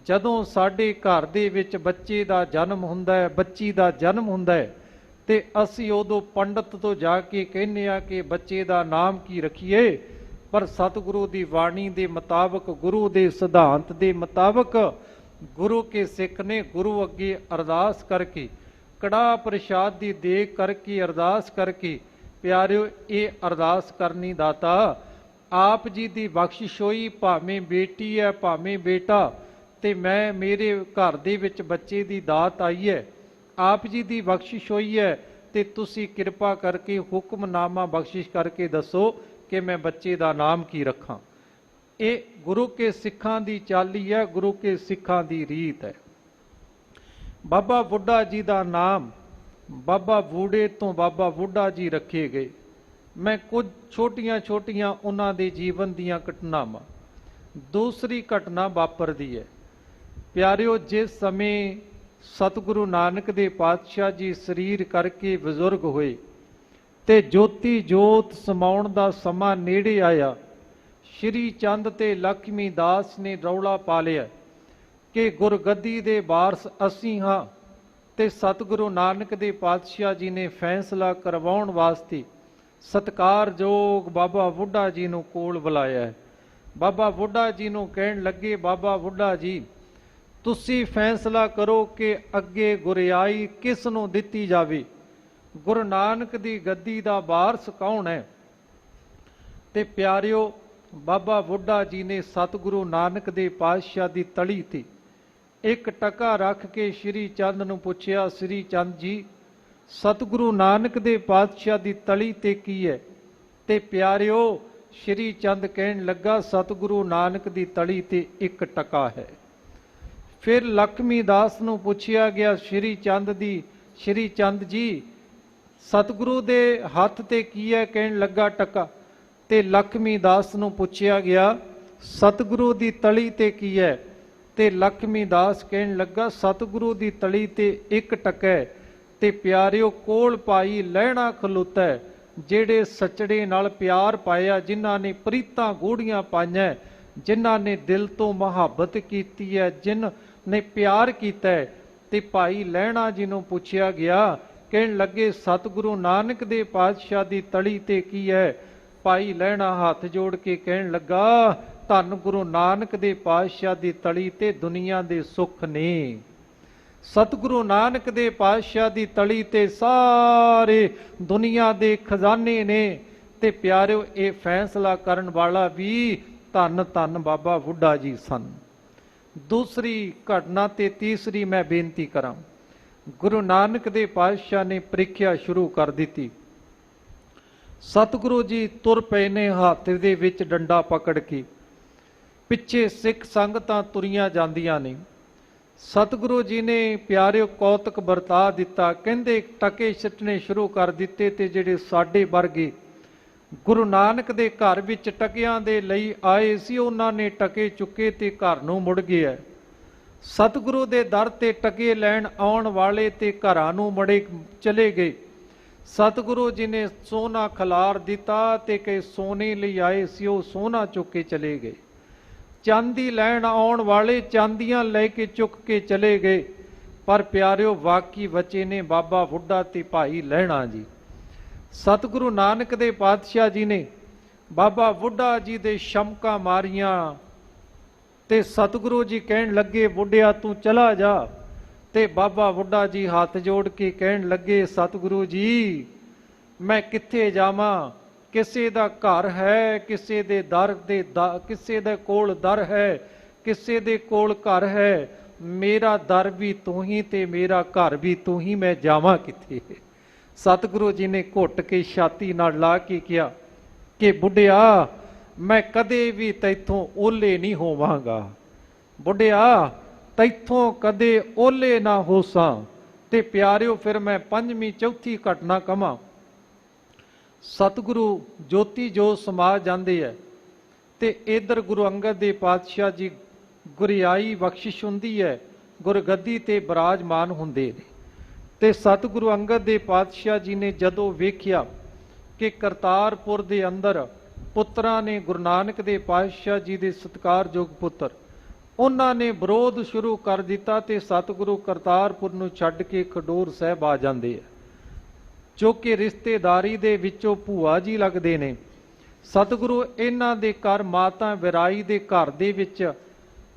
ਜਦੋਂ ਸਾਡੇ ਘਰ ਦੇ ਵਿੱਚ ਬੱਚੇ ਦਾ ਜਨਮ ਹੁੰਦਾ ਹੈ, ਬੱਚੀ ਦਾ ਜਨਮ ਹੁੰਦਾ ਹੈ, ਤੇ ਅਸੀਂ ਉਦੋਂ ਪੰਡਤ ਤੋਂ ਜਾ ਕੇ ਕਹਿੰਦੇ ਆ ਕਿ ਬੱਚੇ ਦਾ ਨਾਮ ਕੀ ਰੱਖੀਏ, ਪਰ ਸਤਿਗੁਰੂ ਦੀ ਬਾਣੀ ਦੇ ਮੁਤਾਬਕ, ਗੁਰੂ ਦੇ ਸਿਧਾਂਤ ਦੇ ਮੁਤਾਬਕ ਗੁਰੂ ਕੇ ਸਿੱਖ ਨੇ ਗੁਰੂ ਅੱਗੇ ਅਰਦਾਸ ਕਰਕੇ, ਕੜਾਹ ਪ੍ਰਸ਼ਾਦ ਦੀ ਦੇਗ ਕਰਕੇ, ਅਰਦਾਸ ਕਰਕੇ, ਪਿਆਰਿਓ ਇਹ ਅਰਦਾਸ ਕਰਨੀ ਦਾਤਾ ਆਪ ਜੀ ਦੀ ਬਖਸ਼ਿਸ਼ ਹੋਈ, ਭਾਵੇਂ ਬੇਟੀ ਹੈ ਭਾਵੇਂ ਬੇਟਾ, ਤੇ ਮੈਂ ਮੇਰੇ ਘਰ ਦੇ ਵਿੱਚ ਬੱਚੇ ਦੀ ਦਾਤ ਆਈ ਹੈ, ਆਪ ਜੀ ਦੀ ਬਖਸ਼ਿਸ਼ ਹੋਈ ਹੈ, ਤੇ ਤੁਸੀਂ ਕਿਰਪਾ ਕਰਕੇ ਹੁਕਮਨਾਮਾ ਬਖਸ਼ਿਸ਼ ਕਰਕੇ ਦੱਸੋ ਕਿ ਮੈਂ ਬੱਚੇ ਦਾ ਨਾਮ ਕੀ ਰੱਖਾਂ। ਇਹ ਗੁਰੂ ਕੇ ਸਿੱਖਾਂ ਦੀ ਚਾਲੀ ਹੈ, ਗੁਰੂ ਕੇ ਸਿੱਖਾਂ ਦੀ ਰੀਤ ਹੈ। ਬਾਬਾ ਬੁੱਢਾ ਜੀ ਦਾ ਨਾਮ ਬਾਬਾ ਬੂੜੇ ਤੋਂ ਬਾਬਾ ਬੁੱਢਾ ਜੀ ਰੱਖੇ ਗਏ। ਮੈਂ ਕੁਝ ਛੋਟੀਆਂ ਉਹਨਾਂ ਦੇ ਜੀਵਨ ਦੀਆਂ ਘਟਨਾਵਾਂ, ਦੂਸਰੀ ਘਟਨਾ ਵਾਪਰਦੀ ਹੈ। ਪਿਆਰਿਓ, ਜਿਸ ਸਮੇਂ ਸਤਿਗੁਰੂ ਨਾਨਕ ਦੇ ਪਾਤਸ਼ਾਹ ਜੀ ਸਰੀਰ ਕਰਕੇ ਬਜ਼ੁਰਗ ਹੋਏ ਤੇ ਜੋਤੀ ਜੋਤ ਸਮਾਉਣ ਦਾ ਸਮਾਂ ਨੇੜੇ ਆਇਆ, ਸ਼੍ਰੀ ਚੰਦ ਤੇ ਲక్ష్ਮੀ ਦਾਸ ਨੇ ਰੌਲਾ ਪਾ ਲਿਆ ਕਿ ਗੁਰਗੱਦੀ ਦੇ ਵਾਰਸ ਅਸੀਂ ਹਾਂ, ਤੇ ਸਤਿਗੁਰੂ ਨਾਨਕ ਦੇ ਪਾਤਸ਼ਾਹ ਜੀ ਨੇ ਫੈਸਲਾ ਕਰਵਾਉਣ ਵਾਸਤੇ ਸਤਿਕਾਰਯੋਗ ਬਾਬਾ ਬੁੱਢਾ ਜੀ ਨੂੰ ਕੋਲ ਬੁਲਾਇਆ ਹੈ। ਬਾਬਾ ਬੁੱਢਾ ਜੀ ਨੂੰ ਕਹਿਣ ਲੱਗੇ, ਬਾਬਾ ਬੁੱਢਾ ਜੀ ਤੁਸੀਂ ਫੈਸਲਾ ਕਰੋ ਕਿ ਅੱਗੇ ਗੁਰਿਆਈ ਕਿਸ ਨੂੰ ਦਿੱਤੀ ਜਾਵੇ, ਗੁਰੂ ਨਾਨਕ ਦੀ ਗੱਦੀ ਦਾ ਵਾਰਸ ਕੌਣ ਹੈ। ਤੇ ਪਿਆਰਿਓ, ਬਾਬਾ ਬੁੱਢਾ ਜੀ ਨੇ ਸਤਿਗੁਰੂ ਨਾਨਕ ਦੇ ਪਾਤਸ਼ਾਹ ਦੀ ਤਲੀ ਤੇ ਇੱਕ ਟਕਾ ਰੱਖ ਕੇ ਸ਼੍ਰੀ ਚੰਦ ਨੂੰ ਪੁੱਛਿਆ, ਸ਼੍ਰੀ ਚੰਦ ਜੀ ਸਤਿਗੁਰੂ ਨਾਨਕ ਦੇ ਪਾਤਸ਼ਾਹ ਦੀ ਤਲੀ ਤੇ ਕੀ ਹੈ। ਤੇ ਪਿਆਰਿਓ, ਸ਼੍ਰੀ ਚੰਦ ਕਹਿਣ ਲੱਗਾ ਸਤਿਗੁਰੂ ਨਾਨਕ ਦੀ ਤਲੀ ਤੇ ਇੱਕ ਟਕਾ ਹੈ। ਫਿਰ ਲక్ష్ਮੀ ਦਾਸ ਨੂੰ ਪੁੱਛਿਆ ਗਿਆ, ਸ਼੍ਰੀ ਚੰਦ ਜੀ ਸਤਿਗੁਰੂ ਦੇ ਹੱਥ ਤੇ ਕੀ ਹੈ, ਕਹਿਣ ਲੱਗਾ ਟਕਾ। ਤੇ ਲక్ష్ਮੀ ਦਾਸ ਨੂੰ ਪੁੱਛਿਆ ਗਿਆ ਸਤਿਗੁਰੂ ਦੀ ਤਲੀ ਤੇ ਕੀ ਹੈ, ਤੇ ਲక్ష్ਮੀ ਦਾਸ ਕਹਿਣ ਲੱਗਾ ਸਤਿਗੁਰੂ ਦੀ ਤਲੀ ਤੇ ਇੱਕ ਟਕਾ ਹੈ। ਤੇ ਪਿਆਰਿਓ, ਕੋਲ ਪਾਈ ਲਹਿਣਾ ਖਲੋਤਾ ਹੈ, ਜਿਹੜੇ ਸੱਚੜੇ ਨਾਲ ਪਿਆਰ ਪਾਇਆ, ਜਿਨ੍ਹਾਂ ਨੇ ਪ੍ਰੀਤਾਂ ਗੂੜੀਆਂ ਪਾਈਆਂ, ਜਿਨ੍ਹਾਂ ਨੇ ਦਿਲ ਤੋਂ ਮੁਹੱਬਤ ਕੀਤੀ ਹੈ, ਜਿਨ੍ਹਾਂ ਨੇ ਪਿਆਰ ਕੀਤਾ ਹੈ। ਤੇ ਭਾਈ ਲਹਿਣਾ ਜੀ ਨੂੰ ਪੁੱਛਿਆ ਗਿਆ, ਕਹਿਣ ਲੱਗੇ ਸਤਿਗੁਰੂ ਨਾਨਕ ਦੇ ਪਾਤਸ਼ਾਹ ਦੀ ਤਲੀ ਤੇ ਕੀ ਹੈ। ਭਾਈ ਲਹਿਣਾ ਹੱਥ ਜੋੜ ਕੇ ਕਹਿਣ ਲੱਗਾ ਧੰਨ ਗੁਰੂ ਨਾਨਕ ਦੇ ਪਾਤਸ਼ਾਹ ਦੀ ਤਲੀ ਤੇ ਦੁਨੀਆ ਦੇ ਸੁੱਖ ਨੇ, ਸਤਿਗੁਰੂ ਨਾਨਕ ਦੇ ਪਾਤਸ਼ਾਹ ਦੀ ਤਲੀ ਤੇ ਸਾਰੇ ਦੁਨੀਆ ਦੇ ਖਜ਼ਾਨੇ ਨੇ। ਤੇ ਪਿਆਰਿਓ, ਇਹ ਫੈਸਲਾ ਕਰਨ ਵਾਲਾ ਵੀ ਧੰਨ ਧੰਨ ਬਾਬਾ ਬੁੱਢਾ ਜੀ ਸਨ। ਦੂਸਰੀ ਘਟਨਾ ਤੇ ਤੀਸਰੀ ਮੈਂ ਬੇਨਤੀ ਕਰਾਂ, ਗੁਰੂ ਨਾਨਕ ਦੇ ਪਾਤਸ਼ਾਹ ਨੇ ਪ੍ਰੀਖਿਆ ਸ਼ੁਰੂ ਕਰ ਦਿੱਤੀ। ਸਤਿਗੁਰੂ ਜੀ ਤੁਰ ਪਏ ਨੇ ਹੱਥ ਦੇ ਵਿੱਚ ਡੰਡਾ ਪਕੜ ਕੇ, ਪਿੱਛੇ ਸਿੱਖ ਸੰਗਤਾਂ ਤੁਰੀਆਂ ਜਾਂਦੀਆਂ ਨੇ। ਸਤਿਗੁਰੂ ਜੀ ਨੇ ਪਿਆਰਿਓ ਕੌਤਕ ਵਰਤਾ ਦਿੱਤਾ, ਕਹਿੰਦੇ ਟਕੇ ਛੱਟਣੇ ਸ਼ੁਰੂ ਕਰ ਦਿੱਤੇ। ਤੇ ਜਿਹੜੇ ਸਾਡੇ ਵਰਗੇ ਗੁਰੂ ਨਾਨਕ ਦੇ ਘਰ ਵਿੱਚ ਟਕਿਆਂ ਦੇ ਲਈ ਆਏ ਸੀ, ਉਹਨਾਂ ਨੇ ਟਕੇ ਚੁੱਕੇ ਤੇ ਘਰ ਨੂੰ ਮੁੜ ਗਏ। ਸਤਿਗੁਰੂ ਦੇ ਦਰ ਤੇ ਟਕੇ ਲੈਣ ਆਉਣ ਵਾਲੇ ਤੇ ਘਰਾਂ ਨੂੰ ਮੁੜੇ ਚਲੇ ਗਏ। ਸਤਿਗੁਰੂ ਜੀ ਨੇ ਸੋਨਾ ਖਿਲਾਰ ਦਿੱਤਾ ਤੇ ਕਿ ਸੋਨੇ ਲਈ ਆਏ ਸੀ ਉਹ ਸੋਨਾ ਚੁੱਕ ਕੇ ਚਲੇ ਗਏ। ਚਾਂਦੀ ਲੈਣ ਆਉਣ ਵਾਲੇ ਚਾਂਦੀਆਂ ਲੈ ਕੇ ਚੁੱਕ ਕੇ ਚਲੇ ਗਏ। ਪਰ ਪਿਆਰਿਓ, ਵਾਕੀ ਬਚੇ ਨੇ ਬਾਬਾ ਬੁੱਢਾ ਤੇ ਭਾਈ ਲਹਿਣਾ ਜੀ। ਸਤਿਗੁਰੂ ਨਾਨਕ ਦੇ ਪਾਤਸ਼ਾਹ ਜੀ ਨੇ ਬਾਬਾ ਬੁੱਢਾ ਜੀ ਦੇ ਸ਼ਮਕਾਂ ਮਾਰੀਆਂ ਤੇ ਸਤਿਗੁਰੂ ਜੀ ਕਹਿਣ ਲੱਗੇ ਬੁੱਢਿਆ ਤੂੰ ਚਲਾ ਜਾ। ਤੇ ਬਾਬਾ ਬੁੱਢਾ ਜੀ ਹੱਥ ਜੋੜ ਕੇ ਕਹਿਣ ਲੱਗੇ ਸਤਿਗੁਰੂ ਜੀ ਮੈਂ ਕਿੱਥੇ ਜਾਵਾਂ, ਕਿਸੇ ਦਾ ਘਰ ਹੈ, ਕਿਸੇ ਦੇ ਦਰ ਦੇ ਕਿਸੇ ਦੇ ਕੋਲ ਦਰ ਹੈ, ਕਿਸੇ ਦੇ ਕੋਲ ਘਰ ਹੈ, ਮੇਰਾ ਦਰ ਵੀ ਤੂੰ ਹੀ ਤੇ ਮੇਰਾ ਘਰ ਵੀ ਤੂੰ ਹੀ, ਮੈਂ ਜਾਵਾਂ ਕਿੱਥੇ। ਸਤਿਗੁਰੂ ਜੀ ਨੇ ਘੁੱਟ ਕੇ ਛਾਤੀ ਨਾਲ ਲਾ ਕੇ ਕਿਹਾ ਕਿ ਬੁੱਢਿਆ ਮੈਂ ਕਦੇ ਵੀ ਤੈਥੋਂ ਓਲੇ ਨਹੀਂ ਹੋਵਾਂਗਾ, ਬੁੱਢਿਆ ਤੈਥੋਂ ਕਦੇ ਓਲੇ ਨਾ ਹੋਸਾਂ। ਤੇ ਪਿਆਰਿਓ, ਫਿਰ ਮੈਂ ਪੰਜਵੀਂ ਚੌਥੀ ਘਟਨਾ ਕਵਾਂ। ਸਤਿਗੁਰੂ ਜੋਤੀ ਜੋ ਸਮਾ ਜਾਂਦੇ ਹੈ ਤੇ ਇਧਰ ਗੁਰੂ ਅੰਗਦ ਦੇ ਪਾਤਸ਼ਾਹ ਜੀ ਗੁਰਿਆਈ ਬਖਸ਼ਿਸ਼ ਹੁੰਦੀ ਹੈ, ਗੁਰਗੱਦੀ ਤੇ ਬਿਰਾਜਮਾਨ ਹੁੰਦੇ ਨੇ। ਤੇ ਸਤਿਗੁਰੂ ਅੰਗਦ ਦੇ ਪਾਤਸ਼ਾਹ ਜੀ ਨੇ ਜਦੋਂ ਵੇਖਿਆ ਕਿ ਕਰਤਾਰਪੁਰ ਦੇ ਅੰਦਰ ਪੁੱਤਰਾਂ ਨੇ ਗੁਰੂ ਨਾਨਕ ਦੇ ਪਾਤਸ਼ਾਹ ਜੀ ਦੇ ਸਤਿਕਾਰਯੋਗ ਪੁੱਤਰ, ਉਹਨਾਂ ਨੇ ਵਿਰੋਧ ਸ਼ੁਰੂ ਕਰ ਦਿੱਤਾ ਤੇ ਸਤਿਗੁਰੂ ਕਰਤਾਰਪੁਰ ਨੂੰ ਛੱਡ ਕੇ ਖਡੂਰ ਸਾਹਿਬ ਆ ਜਾਂਦੇ ਆ, ਜੋ ਕਿ ਰਿਸ਼ਤੇਦਾਰੀ ਦੇ ਵਿੱਚੋਂ ਭੂਆ ਜੀ ਲੱਗਦੇ ਨੇ। ਸਤਿਗੁਰੂ ਇਹਨਾਂ ਦੇ ਘਰ ਮਾਤਾ ਵਿਰਾਈ ਦੇ ਘਰ ਦੇ ਵਿੱਚ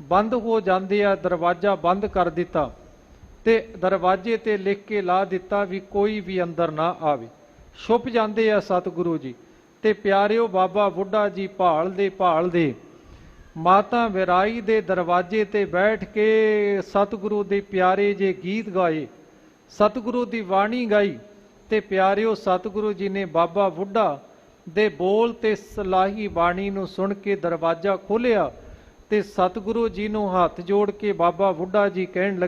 ਬੰਦ ਹੋ ਜਾਂਦੇ ਆ, ਦਰਵਾਜ਼ਾ ਬੰਦ ਕਰ ਦਿੱਤਾ ਤੇ ਦਰਵਾਜ਼ੇ ਤੇ ਲਿਖ ਕੇ ਲਾ ਦਿੱਤਾ ਵੀ ਕੋਈ ਵੀ ਅੰਦਰ ਨਾ ਆਵੇ। ਛੁਪ ਜਾਂਦੇ ਆ ਸਤਿਗੁਰੂ ਜੀ। ਤੇ ਪਿਆਰਿਓ, ਬਾਬਾ ਬੁੱਢਾ ਜੀ ਭਾਲਦੇ ਮਾਤਾ ਵਿਰਾਈ ਦੇ ਦਰਵਾਜ਼ੇ ਤੇ ਬੈਠ ਕੇ ਸਤਿਗੁਰੂ ਦੇ ਪਿਆਰੇ ਜੇ ਗੀਤ ਗਾਏ, ਸਤਿਗੁਰੂ ਦੀ ਬਾਣੀ ਗਾਈ। ਤੇ ਪਿਆਰਿਓ, ਸਤਿਗੁਰੂ ਜੀ ਨੇ ਬਾਬਾ ਬੁੱਢਾ ਦੇ ਬੋਲ ਤੇ ਸਲਾਹੀ ਬਾਣੀ ਨੂੰ ਸੁਣ ਕੇ ਦਰਵਾਜ਼ਾ ਖੋਲ੍ਹਿਆ ਤੇ ਸਤਿਗੁਰੂ ਜੀ ਨੂੰ ਹੱਥ ਜੋੜ ਕੇ ਬਾਬਾ ਬੁੱਢਾ ਜੀ ਕਹਿਣ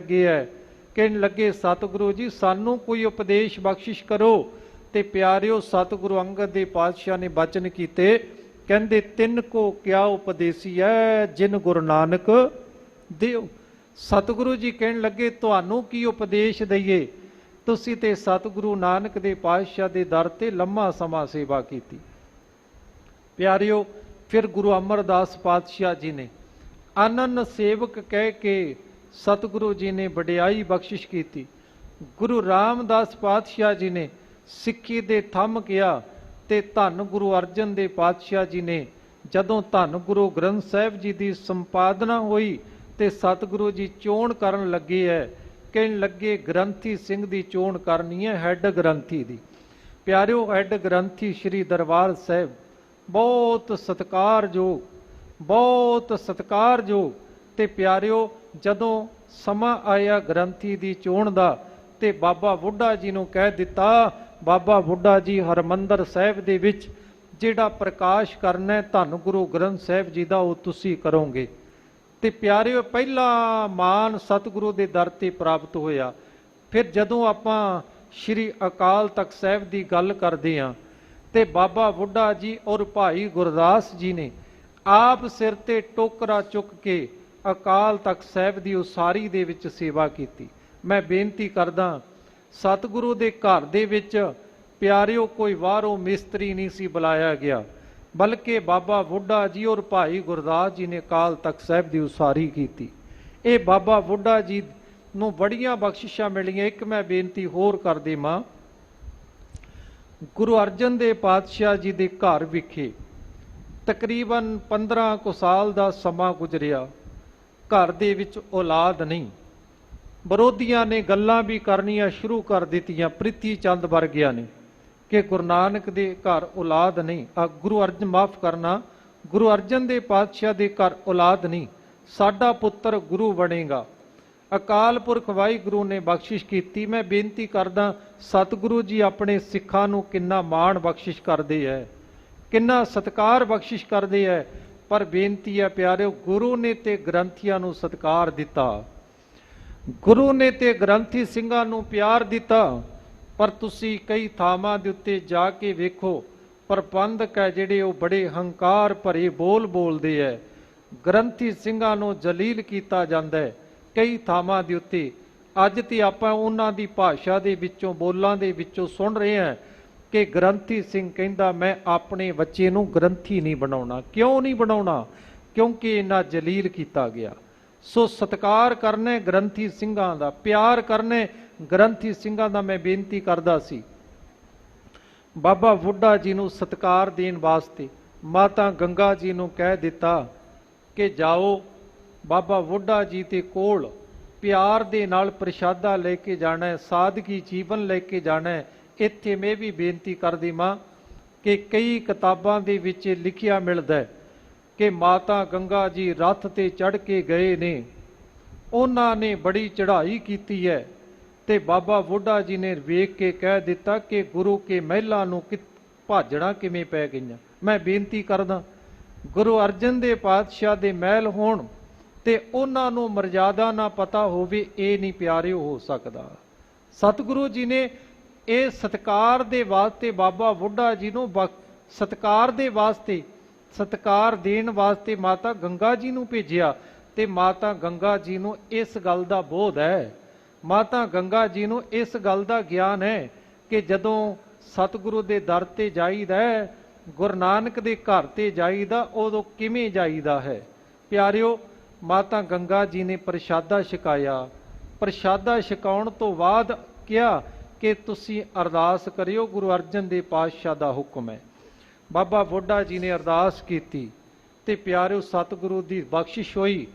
ਲੱਗੇ ਸਤਿਗੁਰੂ ਜੀ, ਸਾਨੂੰ ਕੋਈ ਉਪਦੇਸ਼ ਬਖਸ਼ਿਸ਼ ਕਰੋ। ਤੇ ਪਿਆਰਿਓ, ਸਤਿਗੁਰੂ ਅੰਗਦ ਦੇ ਪਾਤਸ਼ਾਹ ਨੇ ਬਚਨ ਕੀਤੇ, ਕਹਿੰਦੇ ਤਿੰਨ ਕੋ ਕਿਆ ਉਪਦੇਸੀਐ ਜਿਨ ਗੁਰੂ ਨਾਨਕ ਦਿਓ। ਸਤਿਗੁਰੂ ਜੀ ਕਹਿਣ ਲੱਗੇ ਤੁਹਾਨੂੰ ਕੀ ਉਪਦੇਸ਼ ਦਈਏ, ਤੁਸੀਂ ਤੇ ਸਤਿਗੁਰੂ ਨਾਨਕ ਦੇ ਪਾਤਸ਼ਾਹ ਦੇ ਦਰ ਤੇ ਲੰਮਾ ਸਮਾਂ ਸੇਵਾ ਕੀਤੀ। ਪਿਆਰਿਓ, ਫਿਰ ਗੁਰੂ ਅਮਰਦਾਸ ਪਾਤਸ਼ਾਹ ਜੀ ਨੇ ਆਨੰਦ ਸੇਵਕ ਕਹਿ ਕੇ ਸਤਿਗੁਰੂ ਜੀ ਨੇ ਵਡਿਆਈ ਬਖਸ਼ਿਸ਼ ਕੀਤੀ। ਗੁਰੂ ਰਾਮਦਾਸ ਪਾਤਸ਼ਾਹ ਜੀ ਨੇ ਸਿੱਖੀ ਦੇ ਥੰਮ ਕਿਹਾ ਤੇ ਧੰਨ ਗੁਰੂ ਅਰਜਨ ਦੇ ਪਾਤਸ਼ਾਹ ਜੀ ਨੇ ਜਦੋਂ ਧੰਨ ਗੁਰੂ ਗ੍ਰੰਥ ਸਾਹਿਬ ਜੀ ਦੀ ਸੰਪਾਦਨਾ ਹੋਈ ਤੇ ਸਤਿਗੁਰੂ ਜੀ ਚੋਣ ਕਰਨ ਲੱਗੇ ਹੈ, ਕਹਿਣ ਲੱਗੇ ਗ੍ਰੰਥੀ ਸਿੰਘ ਦੀ ਚੋਣ ਕਰਨੀ ਹੈ, ਹੈੱਡ ਗ੍ਰੰਥੀ ਦੀ। ਪਿਆਰਿਓ, ਹੈੱਡ ਗ੍ਰੰਥੀ ਸ੍ਰੀ ਦਰਬਾਰ ਸਾਹਿਬ ਬਹੁਤ ਸਤਿਕਾਰਯੋਗ। ਤੇ ਪਿਆਰਿਓ, ਜਦੋਂ ਸਮਾਂ ਆਇਆ ਗ੍ਰੰਥੀ ਦੀ ਚੋਣ ਦਾ ਤੇ ਬਾਬਾ ਬੁੱਢਾ ਜੀ ਨੂੰ ਕਹਿ ਦਿੱਤਾ, ਬਾਬਾ ਬੁੱਢਾ ਜੀ ਹਰਮੰਦਰ ਸਾਹਿਬ ਦੇ ਵਿੱਚ ਜਿਹੜਾ ਪ੍ਰਕਾਸ਼ ਕਰਨਾ ਧੰਨ ਗੁਰੂ ਗ੍ਰੰਥ ਸਾਹਿਬ ਜੀ ਦਾ ਉਹ ਤੁਸੀਂ ਕਰੋਗੇ। ਤੇ ਪਿਆਰਿਓ, ਪਹਿਲਾ ਮਾਨ ਸਤਿਗੁਰੂ ਦੇ ਦਰ ਤੇ ਪ੍ਰਾਪਤ ਹੋਇਆ। ਫਿਰ ਜਦੋਂ ਆਪਾਂ ਸ਼੍ਰੀ ਅਕਾਲ ਤਖਤ ਸਾਹਿਬ ਦੀ ਗੱਲ ਕਰਦੇ ਹਾਂ ਤੇ ਬਾਬਾ ਬੁੱਢਾ ਜੀ ਔਰ ਭਾਈ ਗੁਰਦਾਸ ਜੀ ਨੇ ਆਪ ਸਿਰ ਤੇ ਟੋਕਰਾ ਚੁੱਕ ਕੇ ਅਕਾਲ ਤਖਤ ਸਾਹਿਬ ਦੀ ਉਸਾਰੀ ਦੇ ਵਿੱਚ ਸੇਵਾ ਕੀਤੀ। ਮੈਂ ਬੇਨਤੀ ਕਰਦਾ, ਸਤਿਗੁਰੂ ਦੇ ਘਰ ਦੇ ਵਿੱਚ ਪਿਆਰਿਓ ਕੋਈ ਬਾਹਰੋਂ ਮਿਸਤਰੀ ਨਹੀਂ ਸੀ ਬੁਲਾਇਆ ਗਿਆ, ਬਲਕਿ ਬਾਬਾ ਬੁੱਢਾ ਜੀ ਔਰ ਭਾਈ ਗੁਰਦਾਸ ਜੀ ਨੇ ਅਕਾਲ ਤਖਤ ਸਾਹਿਬ ਦੀ ਉਸਾਰੀ ਕੀਤੀ। ਇਹ ਬਾਬਾ ਬੁੱਢਾ ਜੀ ਨੂੰ ਬੜੀਆਂ ਬਖਸ਼ਿਸ਼ਾਂ ਮਿਲੀਆਂ। ਇੱਕ ਮੈਂ ਬੇਨਤੀ ਹੋਰ ਕਰ ਦੇਵਾਂ, ਗੁਰੂ ਅਰਜਨ ਦੇ ਪਾਤਸ਼ਾਹ ਜੀ ਦੇ ਘਰ ਵਿਖੇ ਤਕਰੀਬਨ 15 ਕੁ ਸਾਲ ਦਾ ਸਮਾਂ ਗੁਜ਼ਰਿਆ, ਘਰ ਦੇ ਵਿੱਚ ਔਲਾਦ ਨਹੀਂ। ਵਿਰੋਧੀਆਂ ਨੇ ਗੱਲਾਂ ਵੀ ਕਰਨੀਆਂ ਸ਼ੁਰੂ ਕਰ ਦਿੱਤੀਆਂ, ਪ੍ਰਿਥੀ ਚੰਦ ਵਰਗਿਆਂ ਨੇ, ਕਿ ਗੁਰੂ ਨਾਨਕ ਦੇ ਘਰ ਔਲਾਦ ਨਹੀਂ, ਗੁਰੂ ਅਰਜਨ ਦੇ ਪਾਤਸ਼ਾਹ ਦੇ ਘਰ ਔਲਾਦ ਨਹੀਂ, ਸਾਡਾ ਪੁੱਤਰ ਗੁਰੂ ਬਣੇਗਾ। ਅਕਾਲ ਪੁਰਖ ਵਾਹਿਗੁਰੂ ਨੇ ਬਖਸ਼ਿਸ਼ ਕੀਤੀ। ਮੈਂ ਬੇਨਤੀ ਕਰਦਾ, ਸਤਿਗੁਰੂ ਜੀ ਆਪਣੇ ਸਿੱਖਾਂ ਨੂੰ ਕਿੰਨਾ ਮਾਣ ਬਖਸ਼ਿਸ਼ ਕਰਦੇ ਹੈ, ਕਿੰਨਾ ਸਤਿਕਾਰ ਬਖਸ਼ਿਸ਼ ਕਰਦੇ ਹੈ। ਪਰ ਬੇਨਤੀ ਹੈ ਪਿਆਰਿਓ, ਗੁਰੂ ਨੇ ਤੇ ਗ੍ਰੰਥੀਆਂ ਨੂੰ ਸਤਿਕਾਰ ਦਿੱਤਾ, ਗੁਰੂ ਨੇ ਤੇ ਗ੍ਰੰਥੀ ਸਿੰਘਾਂ ਨੂੰ ਪਿਆਰ ਦਿੱਤਾ। ਪਰ ਤੁਸੀਂ ਕਈ ਥਾਵਾਂ ਦੇ ਉੱਤੇ ਜਾ ਕੇ ਵੇਖੋ, ਪ੍ਰਬੰਧਕ ਹੈ ਜਿਹੜੇ ਉਹ ਬੜੇ ਹੰਕਾਰ ਭਰੇ ਬੋਲ ਬੋਲਦੇ ਹੈ, ਗ੍ਰੰਥੀ ਸਿੰਘਾਂ ਨੂੰ ਜਲੀਲ ਕੀਤਾ ਜਾਂਦਾ ਹੈ ਕਈ ਥਾਵਾਂ ਦੇ ਉੱਤੇ। ਅੱਜ ਤੇ ਆਪਾਂ ਉਹਨਾਂ ਦੀ ਭਾਸ਼ਾ ਦੇ ਵਿੱਚੋਂ, ਬੋਲਾਂ ਦੇ ਵਿੱਚੋਂ ਸੁਣ ਰਹੇ ਹਾਂ ਕਿ ਗ੍ਰੰਥੀ ਸਿੰਘ ਕਹਿੰਦਾ ਮੈਂ ਆਪਣੇ ਬੱਚੇ ਨੂੰ ਗ੍ਰੰਥੀ ਨਹੀਂ ਬਣਾਉਣਾ। ਕਿਉਂ ਨਹੀਂ ਬਣਾਉਣਾ? ਕਿਉਂਕਿ ਇਹਨਾਂ ਜਲੀਲ ਕੀਤਾ ਗਿਆ। ਸੋ ਸਤਿਕਾਰ ਕਰਨੇ ਗ੍ਰੰਥੀ ਸਿੰਘਾਂ ਦਾ, ਪਿਆਰ ਕਰਨੇ ਗ੍ਰੰਥੀ ਸਿੰਘਾਂ ਦਾ। ਮੈਂ ਬੇਨਤੀ ਕਰਦਾ ਸੀ, ਬਾਬਾ ਬੁੱਢਾ ਜੀ ਨੂੰ ਸਤਿਕਾਰ ਦੇਣ ਵਾਸਤੇ ਮਾਤਾ ਗੰਗਾ ਜੀ ਨੂੰ ਕਹਿ ਦਿੱਤਾ ਕਿ ਜਾਓ ਬਾਬਾ ਬੁੱਢਾ ਜੀ ਦੇ ਕੋਲ ਪਿਆਰ ਦੇ ਨਾਲ ਪ੍ਰਸ਼ਾਦਾ ਲੈ ਕੇ ਜਾਣਾ, ਸਾਦਗੀ ਜੀਵਨ ਲੈ ਕੇ ਜਾਣਾ। ਇੱਥੇ ਮੈਂ ਵੀ ਬੇਨਤੀ ਕਰਦੀ ਮਾਂ ਕਿ ਕਈ ਕਿਤਾਬਾਂ ਦੇ ਵਿੱਚ ਲਿਖਿਆ ਮਿਲਦਾ ਕਿ ਮਾਤਾ ਗੰਗਾ ਜੀ ਰੱਥ ਤੇ ਚੜ੍ਹ ਕੇ ਗਏ ਨੇ, ਉਹਨਾਂ ਨੇ ਬੜੀ ਚੜ੍ਹਾਈ ਕੀਤੀ ਹੈ ਤੇ ਬਾਬਾ ਬੁੱਢਾ ਜੀ ਨੇ ਵੇਖ ਕੇ ਕਹਿ ਦਿੱਤਾ ਕਿ ਗੁਰੂ ਕੇ ਮਹਿਲਾਂ ਨੂੰ ਭਾਜਣਾ ਕਿਵੇਂ ਪੈ ਗਈਆਂ। ਮੈਂ ਬੇਨਤੀ ਕਰਦਾ, ਗੁਰੂ ਅਰਜਨ ਦੇ ਪਾਤਸ਼ਾਹ ਦੇ ਮਹਿਲ ਹੋਣ ਤੇ ਉਹਨਾਂ ਨੂੰ ਮਰਜ਼ਾਦਾ ਨਾ ਪਤਾ ਹੋਵੇ, ਇਹ ਨਹੀਂ ਪਿਆਰਿਓ ਹੋ ਸਕਦਾ। ਸਤਿਗੁਰੂ ਜੀ ਨੇ ਇਹ ਸਤਿਕਾਰ ਦੇ ਵਾਸਤੇ ਬਾਬਾ ਬੁੱਢਾ ਜੀ ਨੂੰ ਸਤਿਕਾਰ ਦੇ ਵਾਸਤੇ, ਸਤਿਕਾਰ ਦੇਣ ਵਾਸਤੇ ਮਾਤਾ ਗੰਗਾ ਜੀ ਨੂੰ ਭੇਜਿਆ ਤੇ ਮਾਤਾ ਗੰਗਾ ਜੀ ਨੂੰ ਇਸ ਗੱਲ ਦਾ ਬੋਧ ਹੈ। ਮਾਤਾ ਗੰਗਾ ਜੀ ਨੂੰ ਇਸ ਗੱਲ ਦਾ ਗਿਆਨ ਹੈ ਕਿ ਜਦੋਂ ਸਤਿਗੁਰੂ ਦੇ ਦਰ ਤੇ ਜਾਈਦਾ ਹੈ, ਗੁਰੂ ਨਾਨਕ ਦੇ ਘਰ ਤੇ ਜਾਈਦਾ, ਉਦੋਂ ਕਿਵੇਂ ਜਾਈਦਾ ਹੈ। ਪਿਆਰਿਓ, ਮਾਤਾ ਗੰਗਾ ਜੀ ਨੇ ਪ੍ਰਸ਼ਾਦਾ ਛਕਾਇਆ। ਪ੍ਰਸ਼ਾਦਾ ਛਕਾਉਣ ਤੋਂ ਬਾਅਦ ਕਿਹਾ ਕਿ ਤੁਸੀਂ ਅਰਦਾਸ ਕਰਿਓ, ਗੁਰੂ ਅਰਜਨ ਦੇਵ ਪਾਤਸ਼ਾਹ ਦਾ ਹੁਕਮ ਹੈ। ਬਾਬਾ ਬੁੱਢਾ ਜੀ ਨੇ ਅਰਦਾਸ ਕੀਤੀ ਤੇ ਪਿਆਰਿਓ ਸਤਿਗੁਰੂ ਦੀ ਬਖਸ਼ਿਸ਼ ਹੋਈ।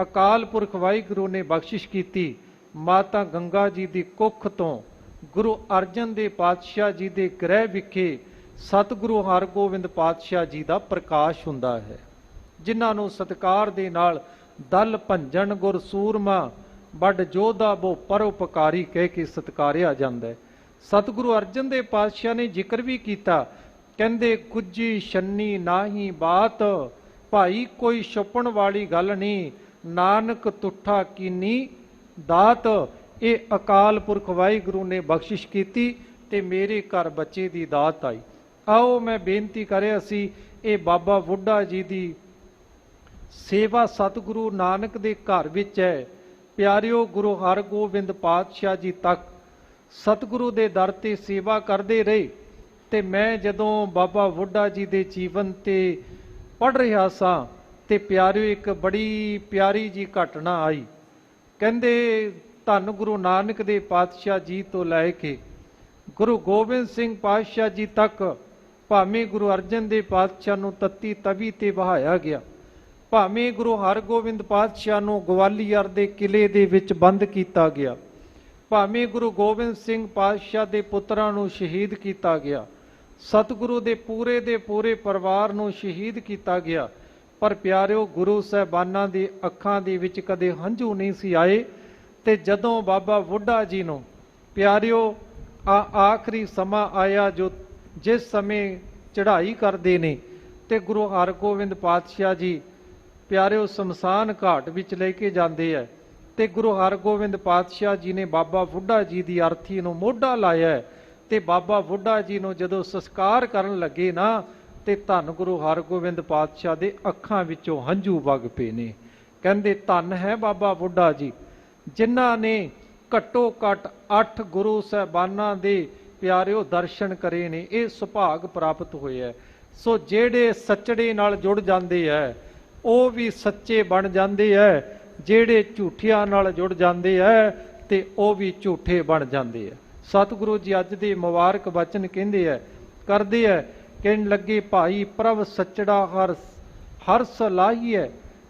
ਅਕਾਲ ਪੁਰਖ ਵਾਹਿਗੁਰੂ ਨੇ ਬਖਸ਼ਿਸ਼ ਕੀਤੀ। ਮਾਤਾ ਗੰਗਾ ਜੀ ਦੀ ਕੁੱਖ ਤੋਂ ਗੁਰੂ ਅਰਜਨ ਦੇਵ ਪਾਤਸ਼ਾਹ ਜੀ ਦੇ ਗ੍ਰਹਿ ਵਿਖੇ ਸਤਿਗੁਰੂ ਹਰਗੋਬਿੰਦ ਪਾਤਸ਼ਾਹ ਜੀ ਦਾ ਪ੍ਰਕਾਸ਼ ਹੁੰਦਾ ਹੈ, ਜਿਨ੍ਹਾਂ ਨੂੰ ਸਤਿਕਾਰ ਦੇ ਨਾਲ ਦਲ ਭੰਜਨ ਗੁਰ ਸੂਰਮਾ ਵੱਡ ਜੋਧਾ ਬੋ ਪਰਉਪਕਾਰੀ ਕਹਿ ਕੇ ਸਤਿਕਾਰਿਆ ਜਾਂਦਾ ਹੈ। ਸਤਿਗੁਰੂ ਅਰਜਨ ਦੇਵ ਪਾਤਸ਼ਾਹ ਨੇ ਜ਼ਿਕਰ ਵੀ ਕੀਤਾ, ਕਹਿੰਦੇ ਗੁੱਜੀ ਛੰਨੀ ਨਾਹੀ ਬਾਤ, ਭਾਈ ਕੋਈ ਛੁਪਣ ਵਾਲੀ ਗੱਲ ਨਹੀਂ, ਨਾਨਕ ਤੁਠਾ ਕੀਨੀ ਦਾਤ। ਇਹ ਅਕਾਲ ਪੁਰਖ ਵਾਹਿਗੁਰੂ ਨੇ ਬਖਸ਼ਿਸ਼ ਕੀਤੀ ਤੇ ਮੇਰੇ ਘਰ ਬੱਚੇ ਦੀ ਦਾਤ ਆਈ। ਆਓ ਮੈਂ ਬੇਨਤੀ ਕਰਿਆ ਸੀ, ਇਹ ਬਾਬਾ ਬੁੱਢਾ ਜੀ ਦੀ ਸੇਵਾ ਸਤਿਗੁਰੂ ਨਾਨਕ ਦੇ ਘਰ ਵਿੱਚ ਹੈ। ਪਿਆਰਿਓ, ਗੁਰੂ ਹਰਗੋਬਿੰਦ ਪਾਤਸ਼ਾਹ ਜੀ ਤੱਕ ਸਤਿਗੁਰੂ ਦੇ ਦਰ ਤੇ ਸੇਵਾ ਕਰਦੇ ਰਹੇ ਤੇ ਮੈਂ ਜਦੋਂ ਬਾਬਾ ਬੁੱਢਾ ਜੀ ਦੇ ਜੀਵਨ ਤੇ ਪੜ੍ਹ ਰਿਹਾ ਸਾਂ ਤੇ ਪਿਆਰਿਓ ਇੱਕ ਬੜੀ ਪਿਆਰੀ ਜੀ ਘਟਨਾ ਆਈ। ਕਹਿੰਦੇ ਧੰਨ ਗੁਰੂ ਨਾਨਕ ਦੇ ਪਾਤਸ਼ਾਹ ਜੀ ਤੋਂ ਲੈ ਕੇ ਗੁਰੂ ਗੋਬਿੰਦ ਸਿੰਘ ਪਾਤਸ਼ਾਹ ਜੀ ਤੱਕ ਭਾਵੇਂ ਗੁਰੂ ਅਰਜਨ ਦੇਵ ਪਾਤਸ਼ਾਹ ਨੂੰ ਤੱਤੀ ਤਵੀ ਤੇ ਬਹਾਇਆ ਗਿਆ, ਭਾਵੇਂ ਗੁਰੂ ਹਰਗੋਬਿੰਦ ਪਾਤਸ਼ਾਹ ਨੂੰ ਗਵਾਲੀਅਰ ਦੇ ਕਿਲੇ ਦੇ ਵਿੱਚ ਬੰਦ ਕੀਤਾ ਗਿਆ, ਭਾਵੇਂ ਗੁਰੂ ਗੋਬਿੰਦ ਸਿੰਘ ਪਾਤਸ਼ਾਹ ਦੇ ਪੁੱਤਰਾਂ ਨੂੰ ਸ਼ਹੀਦ ਕੀਤਾ ਗਿਆ, ਸਤਿਗੁਰੂ ਦੇ ਪੂਰੇ ਪਰਿਵਾਰ ਨੂੰ ਸ਼ਹੀਦ ਕੀਤਾ ਗਿਆ, ਪਰ ਪਿਆਰਿਓ ਗੁਰੂ ਸਾਹਿਬਾਨਾਂ ਦੀ ਅੱਖਾਂ ਦੇ ਵਿੱਚ ਕਦੇ ਹੰਝੂ ਨਹੀਂ ਸੀ ਆਏ। ਤੇ ਜਦੋਂ ਬਾਬਾ ਬੁੱਢਾ ਜੀ ਨੂੰ ਪਿਆਰਿਓ ਆਖਰੀ ਸਮਾਂ ਆਇਆ, ਜੋ ਜਿਸ ਸਮੇਂ ਚੜ੍ਹਾਈ ਕਰਦੇ ਨੇ ਤੇ ਗੁਰੂ ਹਰਗੋਬਿੰਦ ਪਾਤਸ਼ਾਹ ਜੀ ਪਿਆਰਿਓ ਸ਼ਮਸ਼ਾਨ ਘਾਟ ਵਿੱਚ ਲੈ ਕੇ ਜਾਂਦੇ ਹੈ ਤੇ ਗੁਰੂ ਹਰਗੋਬਿੰਦ ਪਾਤਸ਼ਾਹ ਜੀ ਨੇ ਬਾਬਾ ਬੁੱਢਾ ਜੀ ਦੀ ਅਰਥੀ ਨੂੰ ਮੋਢਾ ਲਾਇਆ ਤੇ ਬਾਬਾ ਬੁੱਢਾ ਜੀ ਨੂੰ ਜਦੋਂ ਸੰਸਕਾਰ ਕਰਨ ਲੱਗੇ ਨਾ ਤੇ ਧੰਨ ਗੁਰੂ ਹਰਗੋਬਿੰਦ ਪਾਤਸ਼ਾਹ ਦੇ ਅੱਖਾਂ ਵਿੱਚੋਂ ਹੰਝੂ ਵਗ ਪਏ ਨੇ। ਕਹਿੰਦੇ ਧੰਨ ਹੈ ਬਾਬਾ ਬੁੱਢਾ ਜੀ, ਜਿਨ੍ਹਾਂ ਨੇ ਘੱਟੋ ਘੱਟ 8 ਗੁਰੂ ਸਾਹਿਬਾਨਾਂ ਦੇ ਪਿਆਰਿਓ ਦਰਸ਼ਨ ਕਰੇ ਨੇ। ਇਹ ਸੁਭਾਗ ਪ੍ਰਾਪਤ ਹੋਇਆ। ਸੋ ਜਿਹੜੇ ਸੱਚੜੇ ਨਾਲ ਜੁੜ ਜਾਂਦੇ ਹੈ ਉਹ ਵੀ ਸੱਚੇ ਬਣ ਜਾਂਦੇ ਹੈ, ਜਿਹੜੇ ਝੂਠਿਆਂ ਨਾਲ ਜੁੜ ਜਾਂਦੇ ਹੈ ਤੇ ਉਹ ਵੀ ਝੂਠੇ ਬਣ ਜਾਂਦੇ ਹੈ। ਸਤਿਗੁਰੂ ਜੀ ਅੱਜ ਦੇ ਮੁਬਾਰਕ ਬਚਨ ਕਹਿੰਦੇ ਹੈ, ਕਰਦੇ ਹੈ, ਕਹਿਣ ਲੱਗੇ ਭਾਈ ਪ੍ਰਭ ਸੱਚੜਾ ਹਰ ਸਲਾਹੀਐ,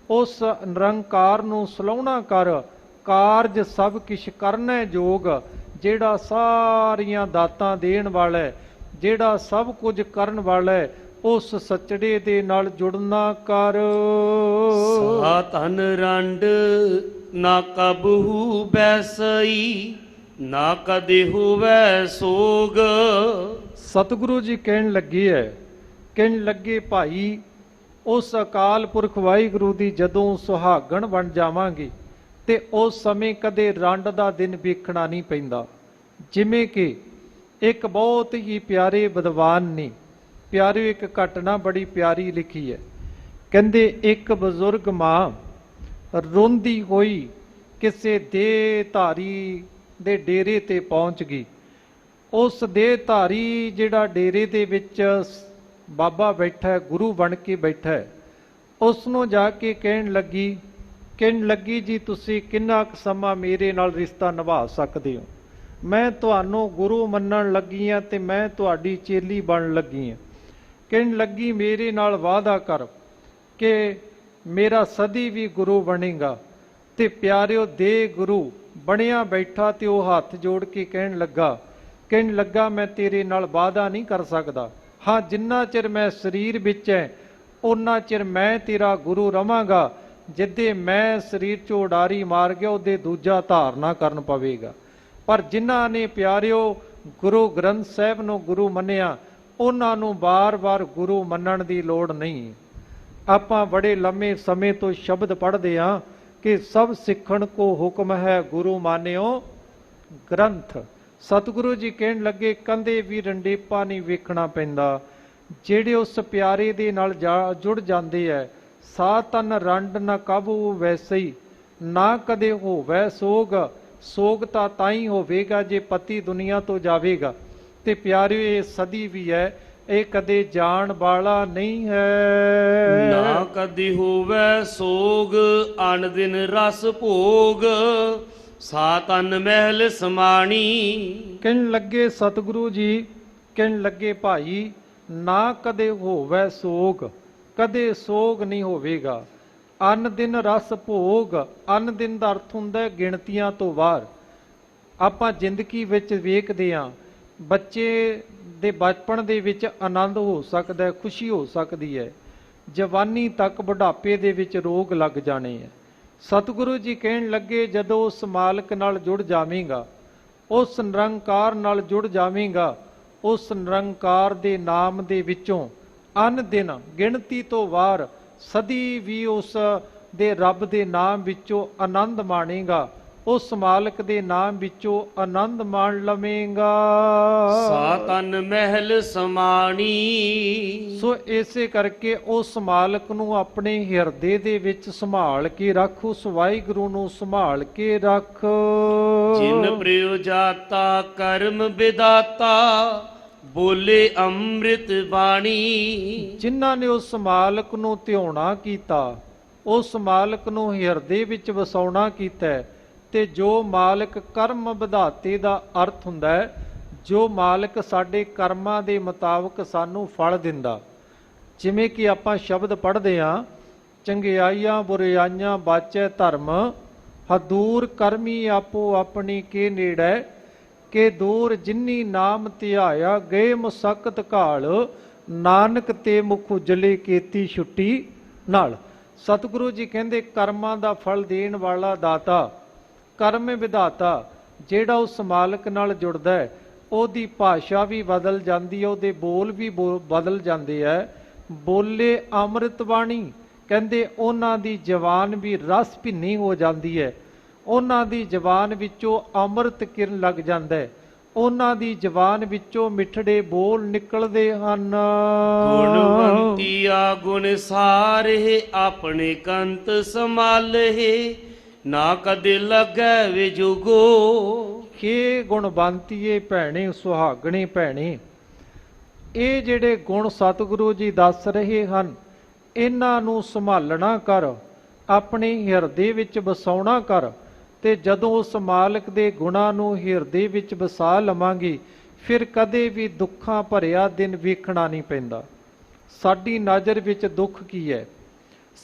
ਉਸ ਨਿਰੰਕਾਰ ਨੂੰ ਸਲਾਹੁਣਾ ਕਰ, ਕਾਰਜ ਸਭ ਕਿਛ ਕਰਨਾ ਜੋਗ। ਜਿਹੜਾ ਸਾਰੀਆਂ ਦਾਤਾਂ ਦੇਣ ਵਾਲਾ, ਜਿਹੜਾ ਸਭ ਕੁਝ ਕਰਨ ਵਾਲਾ, ਉਸ ਸੱਚੜੇ ਦੇ ਨਾਲ ਜੁੜਨਾ ਕਰ। ਸਾ ਧਨ ਰੰਡ ਨਾ ਕਬਹੂ ਬੈਸਈ, ਨਾ ਕਦੇ ਹੋਵੈ ਸੋਗ। ਸਤਿਗੁਰੂ ਜੀ ਕਹਿਣ ਲੱਗੇ ਭਾਈ ਉਸ ਅਕਾਲ ਪੁਰਖ ਵਾਹਿਗੁਰੂ ਦੀ ਜਦੋਂ ਸੁਹਾਗਣ ਬਣ ਜਾਵਾਂਗੇ ਤੇ ਉਸ ਸਮੇਂ ਕਦੇ ਰੰਡ ਦਾ ਦਿਨ ਵੇਖਣਾ ਨਹੀਂ ਪੈਂਦਾ। ਜਿਵੇਂ ਕਿ ਇੱਕ ਬਹੁਤ ਹੀ ਪਿਆਰੇ ਵਿਦਵਾਨ ਨੇ ਪਿਆਰੇ ਇੱਕ ਘਟਨਾ ਬੜੀ ਪਿਆਰੀ ਲਿਖੀ ਹੈ। ਕਹਿੰਦੇ ਇੱਕ ਬਜ਼ੁਰਗ ਮਾਂ ਰੋਂਦੀ ਹੋਈ ਕਿਸੇ ਦੇਹ ਧਾਰੀ ਦੇ ਡੇਰੇ ਤੇ ਪਹੁੰਚ ਗਈ। ਉਸ ਦੇਹ ਧਾਰੀ ਜਿਹੜਾ ਡੇਰੇ ਦੇ ਵਿੱਚ ਬਾਬਾ ਬੈਠਾ ਹੈ, ਗੁਰੂ ਬਣ ਕੇ ਬੈਠਾ ਹੈ, ਉਸ ਨੂੰ ਜਾ ਕੇ ਕਹਿਣ ਲੱਗੀ ਜੀ ਤੁਸੀਂ ਕਿੰਨਾ ਕੁ ਸਮਾਂ ਮੇਰੇ ਨਾਲ ਰਿਸ਼ਤਾ ਨਿਭਾ ਸਕਦੇ ਹੋ? ਮੈਂ ਤੁਹਾਨੂੰ ਗੁਰੂ ਮੰਨਣ ਲੱਗੀ ਹਾਂ ਤੇ ਮੈਂ ਤੁਹਾਡੀ ਚੇਲੀ ਬਣਨ ਲੱਗੀ ਹਾਂ। ਕਹਿਣ ਲੱਗੀ ਮੇਰੇ ਨਾਲ ਵਾਅਦਾ ਕਰ ਕਿ ਮੇਰਾ ਸਦੀ ਵੀ ਗੁਰੂ ਬਣੇਗਾ। ਤੇ ਪਿਆਰਿਓ ਦੇ ਗੁਰੂ ਬਣਿਆ ਬੈਠਾ ਤੇ ਉਹ ਹੱਥ ਜੋੜ ਕੇ ਕਹਿਣ ਲੱਗਾ ਮੈਂ ਤੇਰੇ ਨਾਲ ਵਾਅਦਾ ਨਹੀਂ ਕਰ ਸਕਦਾ। ਹਾਂ, ਜਿੰਨਾ ਚਿਰ ਮੈਂ ਸਰੀਰ ਵਿੱਚ ਹੈ ਉਹਨਾਂ ਚਿਰ ਮੈਂ ਤੇਰਾ ਗੁਰੂ ਰਵਾਂਗਾ। ਜਿੱਦੇ ਮੈਂ ਸਰੀਰ ਚੋਂ ਉਡਾਰੀ ਮਾਰ ਗਿਆ ਉਹਦੇ ਦੂਜਾ ਧਾਰਨਾ ਕਰਨ ਪਵੇਗਾ। ਪਰ ਜਿਨ੍ਹਾਂ ਨੇ ਪਿਆਰਿਓ ਗੁਰੂ ਗ੍ਰੰਥ ਸਾਹਿਬ ਨੂੰ ਗੁਰੂ ਮੰਨਿਆ ਉਹਨਾਂ ਨੂੰ ਬਾਰ-ਬਾਰ ਗੁਰੂ ਮੰਨਣ ਦੀ ਲੋੜ ਨਹੀਂ। ਆਪਾਂ ਬੜੇ ਲੰਮੇ ਸਮੇਂ ਤੋਂ ਸ਼ਬਦ ਪੜ੍ਹਦੇ ਹਾਂ ਕਿ ਸਭ ਸਿੱਖਣ ਕੋ ਹੁਕਮ ਹੈ ਗੁਰੂ ਮਾਨਿਓ ਗ੍ਰੰਥ। ਸਤਿਗੁਰੂ ਜੀ ਕਹਿਣ ਲੱਗੇ ਕੰਦੇ ਵੀ ਰੰਡੇਪਾ ਨਹੀਂ ਵੇਖਣਾ ਪੈਂਦਾ। ਜਿਹੜੇ ਉਸ ਪਿਆਰੇ ਦੇ ਨਾਲ ਜੁੜ ਜਾਂਦੇ ਹੈ, ਸਾ ਤਨ ਰੰਡ ਨਾ ਕਾਬੂ ਵੈਸੇ ਹੀ, ਨਾ ਕਦੇ ਹੋਵੈ ਸੋਗ। ਸੋਗ ਤਾਂ ਹੀ ਹੋਵੇਗਾ ਜੇ ਪਤੀ ਦੁਨੀਆ ਤੋਂ ਜਾਵੇਗਾ। ਤੇ ਪਿਆਰਿਓ, ਇਹ ਸਦੀ ਵੀ ਹੈ, ਇਹ ਕਦੇ ਜਾਣ ਵਾਲਾ ਨਹੀਂ ਹੈ। ਨਾ ਕਦੀ ਹੋਵੇ ਸੋਗ, ਅਨ ਦਿਨ ਰਸ ਭੋਗ, ਸਾ ਤਨ ਮਹਿਲ ਸਮਾਣੀ। ਕਹਿਣ ਲੱਗੇ ਸਤਿਗੁਰੂ ਜੀ, ਕਹਿਣ ਲੱਗੇ ਭਾਈ, ਨਾ ਕਦੇ ਹੋਵੇ ਸੋਗ, ਕਦੇ ਸੋਗ ਨਹੀਂ ਹੋਵੇਗਾ। ਅਨ ਦਿਨ ਰਸ ਭੋਗ, ਅਨ ਦਿਨ ਦਾ ਅਰਥ ਹੁੰਦਾ ਹੈ ਗਿਣਤੀਆਂ ਤੋਂ ਬਾਹਰ। ਆਪਾਂ ਜ਼ਿੰਦਗੀ ਵਿੱਚ ਵੇਖਦੇ ਹਾਂ, ਬੱਚੇ ਦੇ ਬਚਪਨ ਦੇ ਵਿੱਚ ਆਨੰਦ ਹੋ ਸਕਦਾ ਹੈ, ਖੁਸ਼ੀ ਹੋ ਸਕਦੀ ਹੈ, ਜਵਾਨੀ ਤੱਕ ਬੁਢਾਪੇ ਦੇ ਵਿੱਚ ਰੋਗ ਲੱਗ ਜਾਣੇ ਹੈ। ਸਤਿਗੁਰੂ ਜੀ ਕਹਿਣ ਲੱਗੇ, ਜਦੋਂ ਉਸ ਮਾਲਕ ਨਾਲ ਜੁੜ ਜਾਵੇਂਗਾ, ਉਸ ਨਿਰੰਕਾਰ ਨਾਲ ਜੁੜ ਜਾਵੇਂਗਾ, ਉਸ ਨਿਰੰਕਾਰ ਦੇ ਨਾਮ ਦੇ ਵਿੱਚੋਂ ਅਨ ਦਿਨ ਗਿਣਤੀ ਤੋਂ ਬਾਹਰ ਸਦੀ ਵੀ ਉਸ ਦੇ ਰੱਬ ਦੇ ਨਾਮ ਵਿੱਚੋਂ ਆਨੰਦ ਮਾਣੇਗਾ, ਉਸ ਮਾਲਕ ਦੇ ਨਾਮ ਵਿੱਚੋਂ ਆਨੰਦ ਮਾਣ ਲਵੇਂਗਾ। ਸਾ ਤਨ ਮਹਿਲ ਸਮਾਣੀ। ਸੋ ਇਸੇ ਕਰਕੇ ਉਸ ਮਾਲਕ ਨੂੰ ਆਪਣੇ ਹਿਰਦੇ ਦੇ ਵਿੱਚ ਸੰਭਾਲ ਕੇ ਰੱਖ, ਉਸ ਵਾਹਿਗੁਰੂ ਨੂੰ ਸੰਭਾਲ ਕੇ ਰੱਖ। ਜਿਨ ਪ੍ਰਿਯ ਜਾਤਾ ਕਰਮ ਵਿਦਾਤਾ, ਬੋਲੇ ਅੰਮ੍ਰਿਤ ਬਾਣੀ। ਜਿਨ੍ਹਾਂ ਨੇ ਉਸ ਮਾਲਕ ਨੂੰ ਧਿਆਉਣਾ ਕੀਤਾ, ਉਸ ਮਾਲਕ ਨੂੰ ਹਿਰਦੇ ਵਿੱਚ ਵਸਾਉਣਾ ਕੀਤਾ, ਤੇ ਜੋ ਮਾਲਕ ਕਰਮ ਵਿਧਾਤੇ ਦਾ ਅਰਥ ਹੁੰਦਾ ਹੈ, ਜੋ ਮਾਲਕ ਸਾਡੇ ਕਰਮਾਂ ਦੇ ਮੁਤਾਬਕ ਸਾਨੂੰ ਫਲ ਦਿੰਦਾ। ਜਿਵੇਂ ਕਿ ਆਪਾਂ ਸ਼ਬਦ ਪੜ੍ਹਦੇ ਹਾਂ, ਚੰਗਿਆਈਆਂ ਬੁਰਾਈਆਂ ਬਾਚੈ ਧਰਮ, ਹਦੂਰ ਕਰਮੀ ਆਪੋ ਆਪਣੀ ਕੇ ਨੇੜੈ, ਕਿ ਦੂਰ ਜਿਨੀ ਨਾਮ ਧਿਆਇਆ ਗਏ ਮੁਸਕਤ ਘਾਲ, ਨਾਨਕ ਤੇ ਮੁਖ ਉਜਲੇ ਕੀਤੀ ਛੁੱਟੀ ਨਾਲ। ਸਤਿਗੁਰੂ ਜੀ ਕਹਿੰਦੇ ਕਰਮਾਂ ਦਾ ਫਲ ਦੇਣ ਵਾਲਾ ਦਾਤਾ, ਕਰਮ ਵਿਧਾਤਾ, ਜਿਹੜਾ ਉਸ ਮਾਲਕ ਨਾਲ ਜੁੜਦਾ ਹੈ, ਉਹਦੀ ਭਾਸ਼ਾ ਵੀ ਬਦਲ ਜਾਂਦੀ ਹੈ, ਉਹਦੇ ਬੋਲ ਵੀ ਬਦਲ ਜਾਂਦੇ ਹੈ। ਬੋਲੇ ਅੰਮ੍ਰਿਤ ਬਾਣੀ, ਕਹਿੰਦੇ ਉਹਨਾਂ ਦੀ ਜ਼ਬਾਨ ਵੀ ਰਸ ਭਿੰਨੀ ਹੋ ਜਾਂਦੀ ਹੈ, ਉਹਨਾਂ ਦੀ ਜ਼ਬਾਨ ਵਿੱਚੋਂ ਅੰਮ੍ਰਿਤ ਕਿਰਨ ਲੱਗ ਜਾਂਦਾ ਹੈ, ਉਹਨਾਂ ਦੀ ਜ਼ਬਾਨ ਵਿੱਚੋਂ ਮਿੱਠੜੇ ਬੋਲ ਨਿਕਲਦੇ ਹਨ। ਗੁਣਵੰਤੀਆ ਗੁਣ ਸਾਰੇ, ਆਪਣੇ ਕੰਤ ਸੰਭਾਲੇ, ਨਾ ਕਦੇ ਲੱਗੈ ਵਿਜੁਗੋ। ਹੇ ਗੁਣਵੰਤੀਏ ਭੈਣੇ, ਸੁਹਾਗਣੇ ਭੈਣੇ, ਇਹ ਜਿਹੜੇ ਗੁਣ ਸਤਿਗੁਰੂ ਜੀ ਦੱਸ ਰਹੇ ਹਨ, ਇਹਨਾਂ ਨੂੰ ਸੰਭਾਲਣਾ ਕਰ, ਆਪਣੇ ਹਿਰਦੇ ਵਿੱਚ ਵਸਾਉਣਾ ਕਰ। ਤੇ ਜਦੋਂ ਉਸ ਮਾਲਕ ਦੇ ਗੁਣਾਂ ਨੂੰ ਹਿਰਦੇ ਵਿੱਚ ਵਸਾ ਲਵਾਂਗੇ, ਫਿਰ ਕਦੇ ਵੀ ਦੁੱਖਾਂ ਭਰਿਆ ਦਿਨ ਵੇਖਣਾ ਨਹੀਂ ਪੈਂਦਾ। ਸਾਡੀ ਨਜ਼ਰ ਵਿੱਚ ਦੁੱਖ ਕੀ ਹੈ?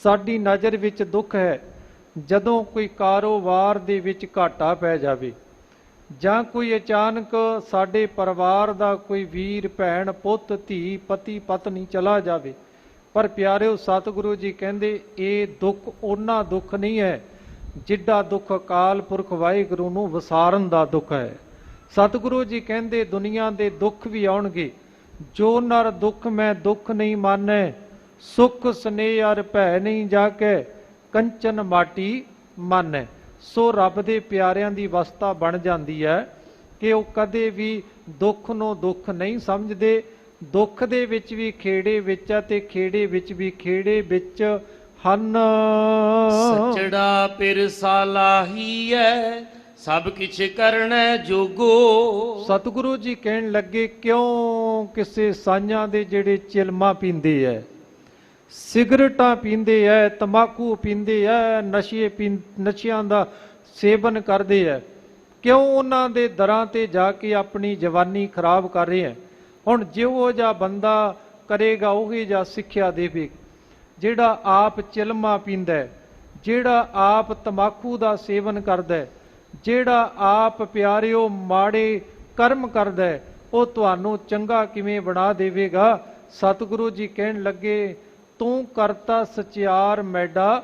ਸਾਡੀ ਨਜ਼ਰ ਵਿੱਚ ਦੁੱਖ ਹੈ ਜਦੋਂ ਕੋਈ ਕਾਰੋਬਾਰ ਦੇ ਵਿੱਚ ਘਾਟਾ ਪੈ ਜਾਵੇ, ਜਾਂ ਕੋਈ ਅਚਾਨਕ ਸਾਡੇ ਪਰਿਵਾਰ ਦਾ ਕੋਈ ਵੀਰ ਭੈਣ ਪੁੱਤ ਧੀ ਪਤੀ ਪਤਨੀ ਚਲਾ ਜਾਵੇ। ਪਰ ਪਿਆਰਿਓ, ਸਤਿਗੁਰੂ ਜੀ ਕਹਿੰਦੇ ਇਹ ਦੁੱਖ ਉਹਨਾਂ ਦੁੱਖ ਨਹੀਂ ਹੈ ਜਿੱਡਾ ਦੁੱਖ ਅਕਾਲ ਪੁਰਖ ਵਾਹਿਗੁਰੂ ਨੂੰ ਵਿਸਾਰਨ ਦਾ ਦੁੱਖ ਹੈ। ਸਤਿਗੁਰੂ ਜੀ ਕਹਿੰਦੇ ਦੁਨੀਆ ਦੇ ਦੁੱਖ ਵੀ ਆਉਣਗੇ, ਜੋ ਨਰ ਦੁੱਖ ਮੈਂ ਦੁੱਖ ਨਹੀਂ ਮਾਨੈ, ਸੁਖ ਸਨੇਹ ਅਰ ਭੈ ਨਹੀਂ ਜਾਕੇ, ਕੰਚਨ ਮਾਟੀ ਮਾਨੈ। ਸੋ ਰੱਬ ਦੇ ਪਿਆਰਿਆਂ ਦੀ ਅਵਸਥਾ ਬਣ ਜਾਂਦੀ ਹੈ ਕਿ ਉਹ ਕਦੇ ਵੀ ਦੁੱਖ ਨੂੰ ਦੁੱਖ ਨਹੀਂ ਸਮਝਦੇ। ਦੁੱਖ ਦੇ ਵਿੱਚ ਵੀ ਖੇੜੇ ਵਿੱਚ ਆ, ਤੇ ਖੇੜੇ ਵਿੱਚ ਵੀ ਖੇੜੇ ਵਿੱਚ ਹਨ। ਸਚੜਾ ਪਿਰ ਸਾਲਾਹੀ ਹੈ, ਸਭ ਕਿਛ ਕਰਨੈ ਜੋਗੋ। ਸਤਿਗੁਰੂ ਜੀ ਕਹਿਣ ਲੱਗੇ, ਕਿਉਂ ਕਿਸੇ ਸਾਈਆਂ ਦੇ ਜਿਹੜੇ ਚਿਲਮਾ ਪੀਂਦੇ ਐ, ਸਿਗਰਟਾਂ ਪੀਂਦੇ ਐ, ਤੰਬਾਕੂ ਪੀਂਦੇ ਐ, ਨਸ਼ਿਆਂ ਦਾ ਸੇਵਨ ਕਰਦੇ ਐ, ਕਿਉਂ ਉਹਨਾਂ ਦੇ ਦਰਾਂ ਤੇ ਜਾ ਕੇ ਆਪਣੀ ਜਵਾਨੀ ਖਰਾਬ ਕਰ ਰਹੇ ਐ? ਹੁਣ ਜਿਹੋ ਜਿਹਾ ਬੰਦਾ ਕਰੇਗਾ ਉਹੀ ਜਿਹਾ ਸਿੱਖਿਆ ਦੇਵੇ। ਜਿਹੜਾ ਆਪ ਚਿਲਮਾ ਪੀਂਦਾ, ਜਿਹੜਾ ਆਪ ਤੰਬਾਕੂ ਦਾ ਸੇਵਨ ਕਰਦਾ, ਜਿਹੜਾ ਆਪ ਪਿਆਰਿਓ ਮਾੜੇ ਕਰਮ ਕਰਦਾ, ਉਹ ਤੁਹਾਨੂੰ ਚੰਗਾ ਕਿਵੇਂ ਬਣਾ ਦੇਵੇਗਾ? ਸਤਿਗੁਰੂ ਜੀ ਕਹਿਣ ਲੱਗੇ, ਤੂੰ ਕਰਤਾ ਸਚਿਆਰ ਮੈਡਾ,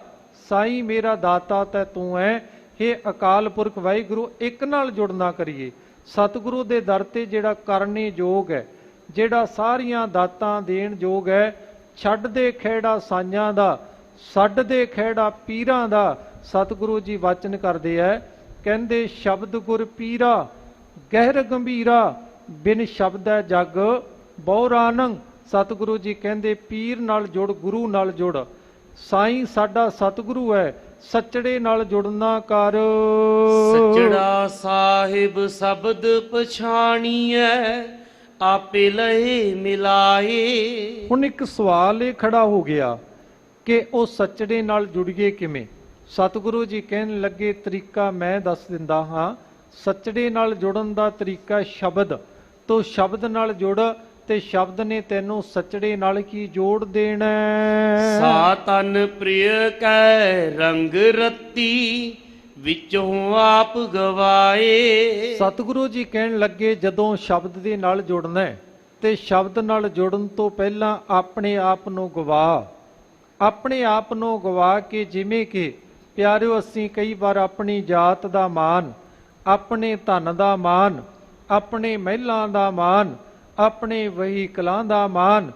ਸਾਈਂ ਮੇਰਾ ਦਾਤਾ ਤੈ ਤੂੰ ਹੈ। ਹੇ ਅਕਾਲ ਪੁਰਖ ਵਾਹਿਗੁਰੂ, ਇੱਕ ਨਾਲ ਜੁੜਨਾ ਕਰੀਏ। ਸਤਿਗੁਰੂ ਦੇ ਦਰ ਤੇ ਜਿਹੜਾ ਕਰਨੇ ਯੋਗ ਹੈ, ਜਿਹੜਾ ਸਾਰੀਆਂ ਦਾਤਾਂ ਦੇਣ ਯੋਗ ਹੈ, ਛੱਡ ਦੇ ਖਹਿੜਾ ਸਾਈਆਂ ਦਾ, ਛੱਡ ਦੇ ਖਹਿੜਾ ਪੀਰਾਂ ਦਾ। ਸਤਿਗੁਰੂ ਜੀ ਵਾਚਨ ਕਰਦੇ ਹੈ, ਕਹਿੰਦੇ ਸ਼ਬਦ ਗੁਰ ਪੀਰਾ ਗਹਿਰ ਗੰਭੀਰਾ, ਬਿਨ ਸ਼ਬਦੈ ਜਗ ਬਹੁਰਾਨੰ। ਸਤਿਗੁਰੂ ਜੀ ਕਹਿੰਦੇ ਪੀਰ ਨਾਲ ਜੁੜ, ਗੁਰੂ ਨਾਲ ਜੁੜ। ਸਾਈਂ ਸਾਡਾ ਸਤਿਗੁਰੂ ਹੈ, ਸੱਚੜੇ ਨਾਲ ਜੁੜਨਾ ਕਰ। ਸੱਚੜਾ ਸਾਹਿਬ ਸ਼ਬਦ ਪਛਾਣੀਐ, ਆਪੇ ਲਏ ਮਿਲਾਏ। ਹੁਣ ਇੱਕ ਸਵਾਲ ਇਹ ਖੜਾ ਹੋ ਗਿਆ ਕਿ ਉਹ ਸੱਚੜੇ ਨਾਲ ਜੁੜੀਏ ਕਿਵੇਂ। ਸਤਿਗੁਰੂ ਜੀ ਕਹਿਣ ਲੱਗੇ ਤਰੀਕਾ ਮੈਂ ਦੱਸ ਦਿੰਦਾ ਹਾਂ। ਸੱਚੜੇ ਨਾਲ ਜੁੜਨ ਦਾ ਤਰੀਕਾ ਸ਼ਬਦ ਤੋਂ, ਸ਼ਬਦ ਨਾਲ ਜੁੜ ਤੇ ਸ਼ਬਦ ਨੇ ਤੈਨੂੰ ਸੱਚੜੇ ਨਾਲ ਕੀ ਜੋੜ ਦੇਣਾ। ਸਾ ਤਨ ਪ੍ਰਿਯ ਕੈ ਰੰਗ ਰਤੀ, ਵਿੱਚੋਂ ਆਪ ਗਵਾਏ। ਸਤਿਗੁਰੂ ਜੀ ਕਹਿਣ ਲੱਗੇ ਜਦੋਂ ਸ਼ਬਦ ਦੇ ਨਾਲ ਜੁੜਨਾ ਹੈ ਤੇ ਸ਼ਬਦ ਨਾਲ ਜੁੜਨ ਤੋਂ ਪਹਿਲਾਂ ਆਪਣੇ ਆਪ ਨੂੰ ਗਵਾ, ਆਪਣੇ ਆਪ ਨੂੰ ਗਵਾ ਕੇ, ਜਿਵੇਂ ਕਿ ਪਿਆਰਿਓ ਅਸੀਂ ਕਈ ਵਾਰ ਆਪਣੀ ਜਾਤ ਦਾ ਮਾਣ, ਆਪਣੇ ਧਨ ਦਾ ਮਾਣ, ਆਪਣੇ ਮਹਿਲਾਂ ਦਾ ਮਾਣ, ਆਪਣੇ ਵਹੀਕਲਾਂ ਦਾ ਮਾਣ,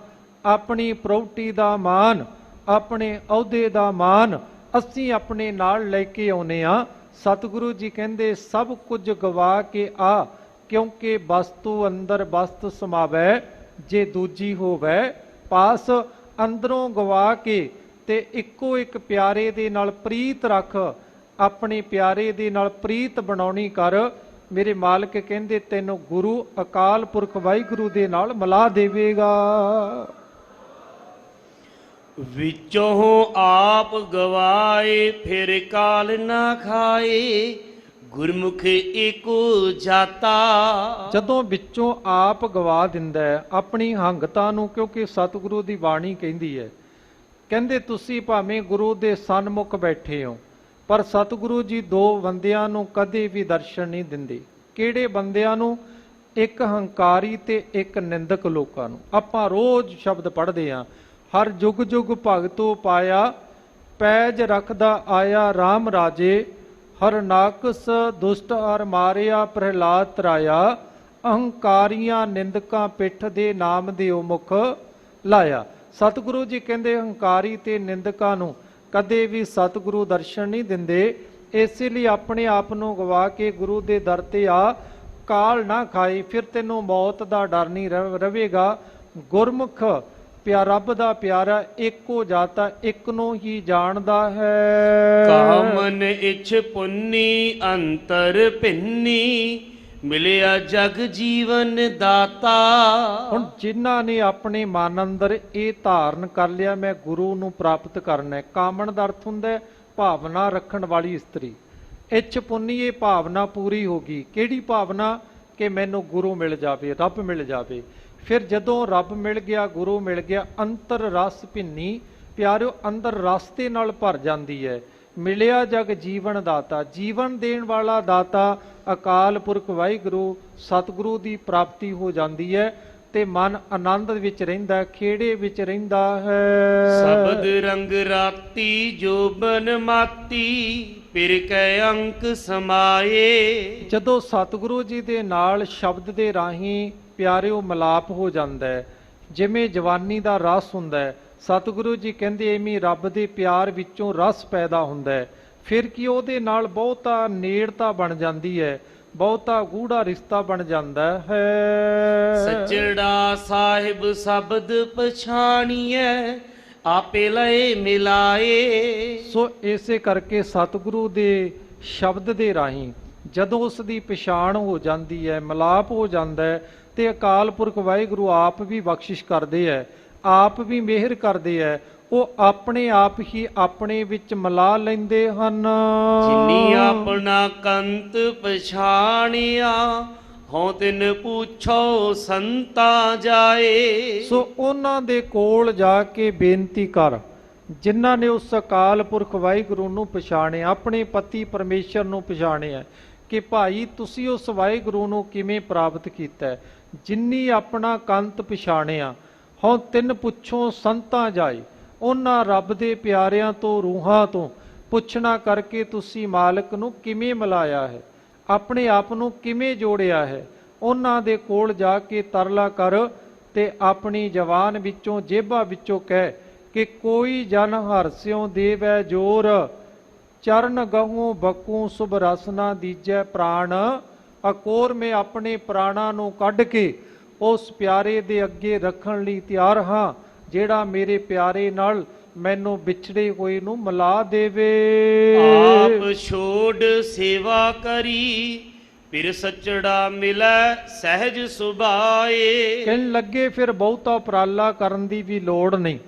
ਆਪਣੀ ਪ੍ਰਾਪਰਟੀ ਦਾ ਮਾਣ, ਆਪਣੇ ਅਹੁਦੇ ਦਾ ਮਾਣ ਅਸੀਂ ਆਪਣੇ ਨਾਲ ਲੈ ਕੇ ਆਉਨੇ ਆ। ਸਤਿਗੁਰੂ ਜੀ ਕਹਿੰਦੇ ਸਭ ਕੁਝ ਗਵਾ ਕੇ ਆ, ਕਿਉਂਕਿ ਵਸਤੂ ਅੰਦਰ ਵਸਤ ਸਮਾਵੈ, ਜੇ ਦੂਜੀ ਹੋਵੇ ਪਾਸ। ਅੰਦਰੋਂ ਗਵਾ ਕੇ ਤੇ ਇੱਕੋ ਇੱਕ ਪਿਆਰੇ ਦੇ ਨਾਲ ਪ੍ਰੀਤ ਰੱਖ, ਆਪਣੇ ਪਿਆਰੇ ਦੇ ਨਾਲ ਪ੍ਰੀਤ ਬਣਾਉਣੀ ਕਰ। ਮੇਰੇ ਮਾਲਕ ਕਹਿੰਦੇ ਤੈਨੂੰ ਗੁਰੂ ਅਕਾਲ ਪੁਰਖ ਵਾਹਿਗੁਰੂ ਦੇ ਨਾਲ ਮਿਲਾ ਦੇਵੇਗਾ। ਵਿੱਚੋਂ ਆਪ ਗਵਾਏ, ਫਿਰ ਕਾਲ ਨਾ ਖਾਏ, ਗੁਰਮੁਖ ਏਕੋ ਜਾਤਾ। ਜਦੋਂ ਵਿੱਚੋਂ ਆਪ ਗਵਾ ਦਿੰਦਾ ਹੈ ਆਪਣੀ ਹੰਗਤਾ ਨੂੰ, ਕਿਉਂਕਿ ਸਤਿਗੁਰੂ ਦੀ ਬਾਣੀ ਕਹਿੰਦੀ ਹੈ, ਕਹਿੰਦੇ ਤੁਸੀਂ ਭਾਵੇਂ ਗੁਰੂ ਦੇ ਸਨਮੁਖ ਬੈਠੇ ਹੋ ਪਰ ਸਤਿਗੁਰੂ ਜੀ ਦੋ ਬੰਦਿਆਂ ਨੂੰ ਕਦੇ ਵੀ ਦਰਸ਼ਨ ਨਹੀਂ ਦਿੰਦੇ। ਕਿਹੜੇ ਬੰਦਿਆਂ ਨੂੰ? ਇੱਕ ਹੰਕਾਰੀ ਤੇ ਇੱਕ ਨਿੰਦਕ ਲੋਕਾਂ ਨੂੰ। ਆਪਾਂ ਰੋਜ਼ ਸ਼ਬਦ ਪੜ੍ਹਦੇ ਹਾਂ, ਹਰ ਜੁਗ ਜੁਗ ਭਗਤੋ ਪਾਇਆ, ਪੈਜ ਰੱਖਦਾ ਆਇਆ RAM ਰਾਜੇ, ਹਰ ਨਾਕਸ ਦੁਸ਼ਟ ਹਰ ਮਾਰਿਆ, ਪ੍ਰਹਿਲਾਦ ਤਰਾਇਆ, ਅਹੰਕਾਰੀਆਂ ਨਿੰਦਕਾਂ ਪਿੱਠ ਦੇ ਨਾਮ ਦੇ ਮੁਖ ਲਾਇਆ। ਸਤਿਗੁਰੂ ਜੀ ਕਹਿੰਦੇ ਹੰਕਾਰੀ ਤੇ ਨਿੰਦਕਾਂ ਨੂੰ ਕਦੇ ਵੀ ਸਤਿਗੁਰੂ ਦਰਸ਼ਨ ਨਹੀਂ ਦਿੰਦੇ। ਇਸੇ ਲਈ ਆਪਣੇ ਆਪ ਨੂੰ ਗਵਾ ਕੇ ਗੁਰੂ ਦੇ ਦਰ ਤੇ ਆ, ਕਾਲ ਨਾ ਖਾਈ, ਫਿਰ ਤੈਨੂੰ ਮੌਤ ਦਾ ਡਰ ਨਹੀਂ ਰਵੇਗਾ। ਗੁਰਮੁਖ ਰੱਬ ਦਾ ਪਿਆਰਾ ਇੱਕੋ ਜਾਤਾ, ਇੱਕ ਨੂੰ ਹੀ ਜਾਣਦਾ ਹੈ। ਕਾਮਨ ਇਛ ਪੁੰਨੀ ਅੰਤਰ ਭਿੰਨੀ, ਮਿਲਿਆ ਜਗ ਜੀਵਨ ਦਾਤਾ। ਹੁਣ ਜਿਨ੍ਹਾਂ ਨੇ ਆਪਣੇ ਮਨ ਅੰਦਰ ਇਹ ਧਾਰਨ ਕਰ ਲਿਆ ਮੈਂ ਗੁਰੂ ਨੂੰ ਪ੍ਰਾਪਤ ਕਰਨਾ ਹੈ। ਕਾਮਣ ਦਾ ਅਰਥ ਹੁੰਦਾ ਹੈ ਭਾਵਨਾ ਰੱਖਣ ਵਾਲੀ ਇਸਤਰੀ। ਇੱਛ ਪੁੰਨੀ, ਇਹ ਭਾਵਨਾ ਪੂਰੀ ਹੋ ਗਈ। ਕਿਹੜੀ ਭਾਵਨਾ? ਕਿ ਮੈਨੂੰ ਗੁਰੂ ਮਿਲ ਜਾਵੇ, ਰੱਬ ਮਿਲ ਜਾਵੇ। ਫਿਰ ਜਦੋਂ ਰੱਬ ਮਿਲ ਗਿਆ, ਗੁਰੂ ਮਿਲ ਗਿਆ, ਅੰਤਰ ਰਸ ਭਿੰਨੀ, ਪਿਆਰਿਓ ਅੰਦਰ ਰਸ ਦੇ ਨਾਲ ਭਰ ਜਾਂਦੀ ਹੈ। ਮਿਲਿਆ ਜਗ ਜੀਵਨ ਦਾਤਾ, ਜੀਵਨ ਦੇਣ ਵਾਲਾ ਦਾਤਾ ਅਕਾਲ ਪੁਰਖ ਵਾਹਿਗੁਰੂ ਸਤਿਗੁਰੂ ਦੀ ਪ੍ਰਾਪਤੀ ਹੋ ਜਾਂਦੀ ਹੈ ਤੇ ਮਨ ਆਨੰਦ ਵਿੱਚ ਰਹਿੰਦਾ, ਖੇੜੇ ਵਿੱਚ ਰਹਿੰਦਾ ਹੈ। ਸ਼ਬਦ ਰੰਗ ਰਾਤੀ ਜੋਬਨ ਮਾਤੀ, ਫਿਰ ਕੈ ਅੰਕ ਸਮਾਏ। ਜਦੋਂ ਸਤਿਗੁਰੂ ਜੀ ਦੇ ਨਾਲ ਸ਼ਬਦ ਦੇ ਰਾਹੀਂ ਪਿਆਰਿਓ ਮਿਲਾਪ ਹੋ ਜਾਂਦਾ ਹੈ, ਜਿਵੇਂ ਜਵਾਨੀ ਦਾ ਰਸ ਹੁੰਦਾ ਹੈ, ਸਤਿਗੁਰੂ ਜੀ ਕਹਿੰਦੇ ਐਵੇਂ ਰੱਬ ਦੇ ਪਿਆਰ ਵਿੱਚੋਂ ਰਸ ਪੈਦਾ ਹੁੰਦਾ ਹੈ। ਫਿਰ ਕੀ ਉਹਦੇ ਨਾਲ ਬਹੁਤਾ ਨੇੜਤਾ ਬਣ ਜਾਂਦੀ ਹੈ, ਬਹੁਤਾ ਗੂੜਾ ਰਿਸ਼ਤਾ ਬਣ ਜਾਂਦਾ ਹੈ। ਸੱਚੜਾ ਸਾਹਿਬ ਸ਼ਬਦ ਪਛਾਣੀਐ, ਆਪੇ ਲਏ ਮਿਲਾਏ। ਸੋ ਇਸੇ ਕਰਕੇ ਸਤਿਗੁਰੂ ਦੇ ਸ਼ਬਦ ਦੇ ਰਾਹੀਂ ਜਦੋਂ ਉਸ ਦੀ ਪਛਾਣ ਹੋ ਜਾਂਦੀ ਹੈ, ਮਿਲਾਪ ਹੋ ਜਾਂਦਾ ਹੈ, ਤੇ ਅਕਾਲ ਪੁਰਖ ਵਾਹਿਗੁਰੂ ਆਪ ਵੀ ਬਖਸ਼ਿਸ਼ ਕਰਦੇ ਹੈ, ਆਪ ਵੀ ਮਿਹਰ ਕਰਦੇ ਹੈ। ਉਹ ਆਪਣੇ ਆਪ ਹੀ ਆਪਣੇ ਵਿੱਚ ਮਿਲਾ ਲੈਂਦੇ ਹਨ। ਜਿਨੀ ਆਪਣਾ ਕੰਤ ਪਛਾਣਿਆ, ਹਉ ਤਿਨ ਪੁੱਛੋ ਸੰਤਾ ਜਾਏ। ਸੋ ਉਹਨਾਂ ਦੇ ਕੋਲ ਜਾ ਕੇ ਬੇਨਤੀ ਕਰ, ਜਿਨ੍ਹਾਂ ਨੇ ਉਸ ਅਕਾਲ ਪੁਰਖ ਵਾਹਿਗੁਰੂ ਨੂੰ ਪਛਾਣਿਆ, ਆਪਣੇ ਪਤੀ ਪਰਮੇਸ਼ਰ ਨੂੰ ਪਛਾਣਿਆ, ਕਿ ਭਾਈ ਤੁਸੀਂ ਉਸ ਵਾਹਿਗੁਰੂ ਨੂੰ ਕਿਵੇਂ ਪ੍ਰਾਪਤ ਕੀਤਾ। ਜਿਨੀ ਆਪਣਾ ਕੰਤ ਪਛਾਣਿਆ, ਹਉ ਤਿਨ ਪੁੱਛੋ ਸੰਤਾਂ ਜਾਏ। ਉਹਨਾਂ ਰੱਬ ਦੇ ਪਿਆਰਿਆਂ ਤੋਂ, ਰੂਹਾਂ ਤੋਂ ਪੁੱਛਣਾ ਕਰਕੇ ਤੁਸੀਂ ਮਾਲਕ ਨੂੰ ਕਿਵੇਂ ਮਿਲਾਇਆ ਹੈ, ਆਪਣੇ ਆਪ ਨੂੰ ਕਿਵੇਂ ਜੋੜਿਆ ਹੈ। ਉਹਨਾਂ ਦੇ ਕੋਲ ਜਾ ਕੇ ਤਰਲਾ ਕਰ ਤੇ ਆਪਣੀ ਜ਼ਬਾਨ ਵਿੱਚੋਂ, ਜੇਬਾਂ ਵਿੱਚੋਂ ਕਹਿ ਕਿ ਕੋਈ ਜਨ ਹਰਸਿਓ ਦੇਵੈ ਜੋਰ, ਚਰਨ ਗਹੂ ਬਕੂ ਸੁਭ ਰਸਨਾ ਦੀਜੈ ਪ੍ਰਾਣ। ਅਕੋਰ ਮੈਂ ਆਪਣੇ ਪ੍ਰਾਣਾਂ ਨੂੰ ਕੱਢ ਕੇ ਉਸ ਪਿਆਰੇ ਦੇ ਅੱਗੇ ਰੱਖਣ ਲਈ ਤਿਆਰ ਹਾਂ, ਜਿਹੜਾ ਮੇਰੇ ਪਿਆਰੇ ਨਾਲ ਮੈਨੂੰ ਵਿਛੜੇ ਹੋਏ ਨੂੰ ਮਿਲਾ ਦੇਵੇ। ਆਪ ਛੋੜ ਸੇਵਾ ਕਰੀ, ਫਿਰ ਸੱਚੜਾ ਮਿਲੈ ਸਹਿਜ ਸੁਭਾਏ। ਕਹਿਣ ਲੱਗੇ ਫਿਰ ਬਹੁਤਾ ਉਪਰਾਲਾ ਕਰਨ ਦੀ ਵੀ ਲੋੜ ਨਹੀਂ।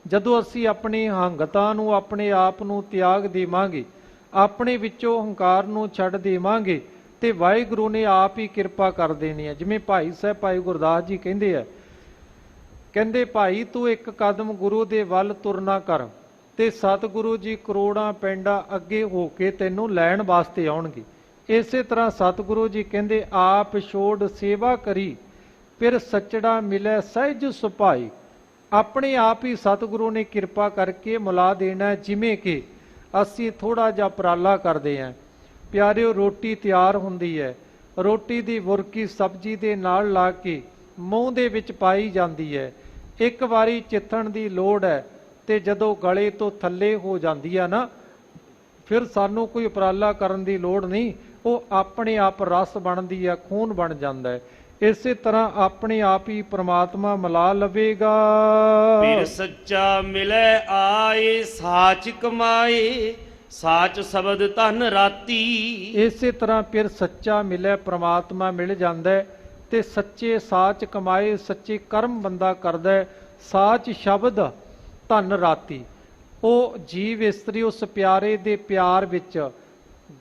ਜਦੋਂ ਅਸੀਂ ਆਪਣੀ ਹੰਗਤਾ ਨੂੰ, ਆਪਣੇ ਆਪ ਨੂੰ ਤਿਆਗ ਦੇਵਾਂਗੇ, ਆਪਣੇ ਵਿੱਚੋਂ ਹੰਕਾਰ ਨੂੰ ਛੱਡ ਦੇਵਾਂਗੇ, ਤੇ ਵਾਹਿਗੁਰੂ ਨੇ ਆਪ ਹੀ ਕਿਰਪਾ ਕਰ ਦੇਣੀ ਹੈ। ਜਿਵੇਂ ਭਾਈ ਸਾਹਿਬ ਭਾਈ ਗੁਰਦਾਸ ਜੀ ਕਹਿੰਦੇ ਆ, ਕਹਿੰਦੇ ਭਾਈ ਤੂੰ ਇੱਕ ਕਦਮ ਗੁਰੂ ਦੇ ਵੱਲ ਤੁਰਨਾ ਕਰ, ਤੇ ਸਤਿਗੁਰੂ ਜੀ ਕਰੋੜਾਂ ਪਿੰਡਾਂ ਅੱਗੇ ਹੋ ਕੇ ਤੈਨੂੰ ਲੈਣ ਵਾਸਤੇ ਆਉਣਗੇ। ਇਸੇ ਤਰ੍ਹਾਂ ਸਤਿਗੁਰੂ ਜੀ ਕਹਿੰਦੇ ਆਪ ਛੋੜ ਸੇਵਾ ਕਰੀ, ਫਿਰ ਸੱਚੜਾ ਮਿਲੈ ਸਹਿਜ ਸੁਭਾਈ। ਆਪਣੇ ਆਪ ਹੀ ਸਤਿਗੁਰੂ ਨੇ ਕਿਰਪਾ ਕਰਕੇ ਮਿਲਾ ਦੇਣਾ। ਜਿਵੇਂ ਕਿ ਅਸੀਂ ਥੋੜਾ ਜਿਹਾ ਉਪਰਾਲਾ ਕਰਦੇ ਹਾਂ। ਪਿਆਰਿਓ, ਰੋਟੀ ਤਿਆਰ ਹੁੰਦੀ ਹੈ, ਰੋਟੀ ਦੀ ਬੁਰਕੀ ਸਬਜ਼ੀ ਦੇ ਨਾਲ ਲਾ ਕੇ ਮੂੰਹ ਦੇ ਵਿੱਚ ਪਾਈ ਜਾਂਦੀ ਹੈ। ਇੱਕ ਵਾਰੀ ਚਿੱਥਣ ਦੀ ਲੋੜ ਹੈ, ਤੇ ਜਦੋਂ ਗਲੇ ਤੋਂ ਥੱਲੇ ਹੋ ਜਾਂਦੀ ਹੈ ਨਾ, ਫਿਰ ਸਾਨੂੰ ਕੋਈ ਉਪਰਾਲਾ ਕਰਨ ਦੀ ਲੋੜ ਨਹੀਂ, ਉਹ ਆਪਣੇ ਆਪ ਰਸ ਬਣਦੀ ਹੈ, ਖੂਨ ਬਣ ਜਾਂਦਾ ਹੈ। ਇਸੇ ਤਰ੍ਹਾਂ ਆਪਣੇ ਆਪ ਹੀ ਪ੍ਰਮਾਤਮਾ ਮਿਲਾ ਲਵੇਗਾ। ਫਿਰ ਸੱਚਾ ਮਿਲੈ ਆਏ, ਸਾਚ ਕਮਾਏ, ਸਾਚ ਸ਼ਬਦ ਧਨ ਰਾਤੀ। ਇਸੇ ਤਰ੍ਹਾਂ ਫਿਰ ਸੱਚਾ ਮਿਲੇ, ਪ੍ਰਮਾਤਮਾ ਮਿਲ ਜਾਂਦਾ ਹੈ, ਤੇ ਸੱਚੇ ਸਾਚ ਕਮਾਏ, ਸੱਚੇ ਕਰਮ ਬੰਦਾ ਕਰਦਾ ਹੈ, ਸਾਚ ਸ਼ਬਦ ਧਨ ਰਾਤੀ। ਉਹ ਜੀਵ ਇਸਤਰੀ ਉਸ ਪਿਆਰੇ ਦੇ ਪਿਆਰ ਵਿੱਚ,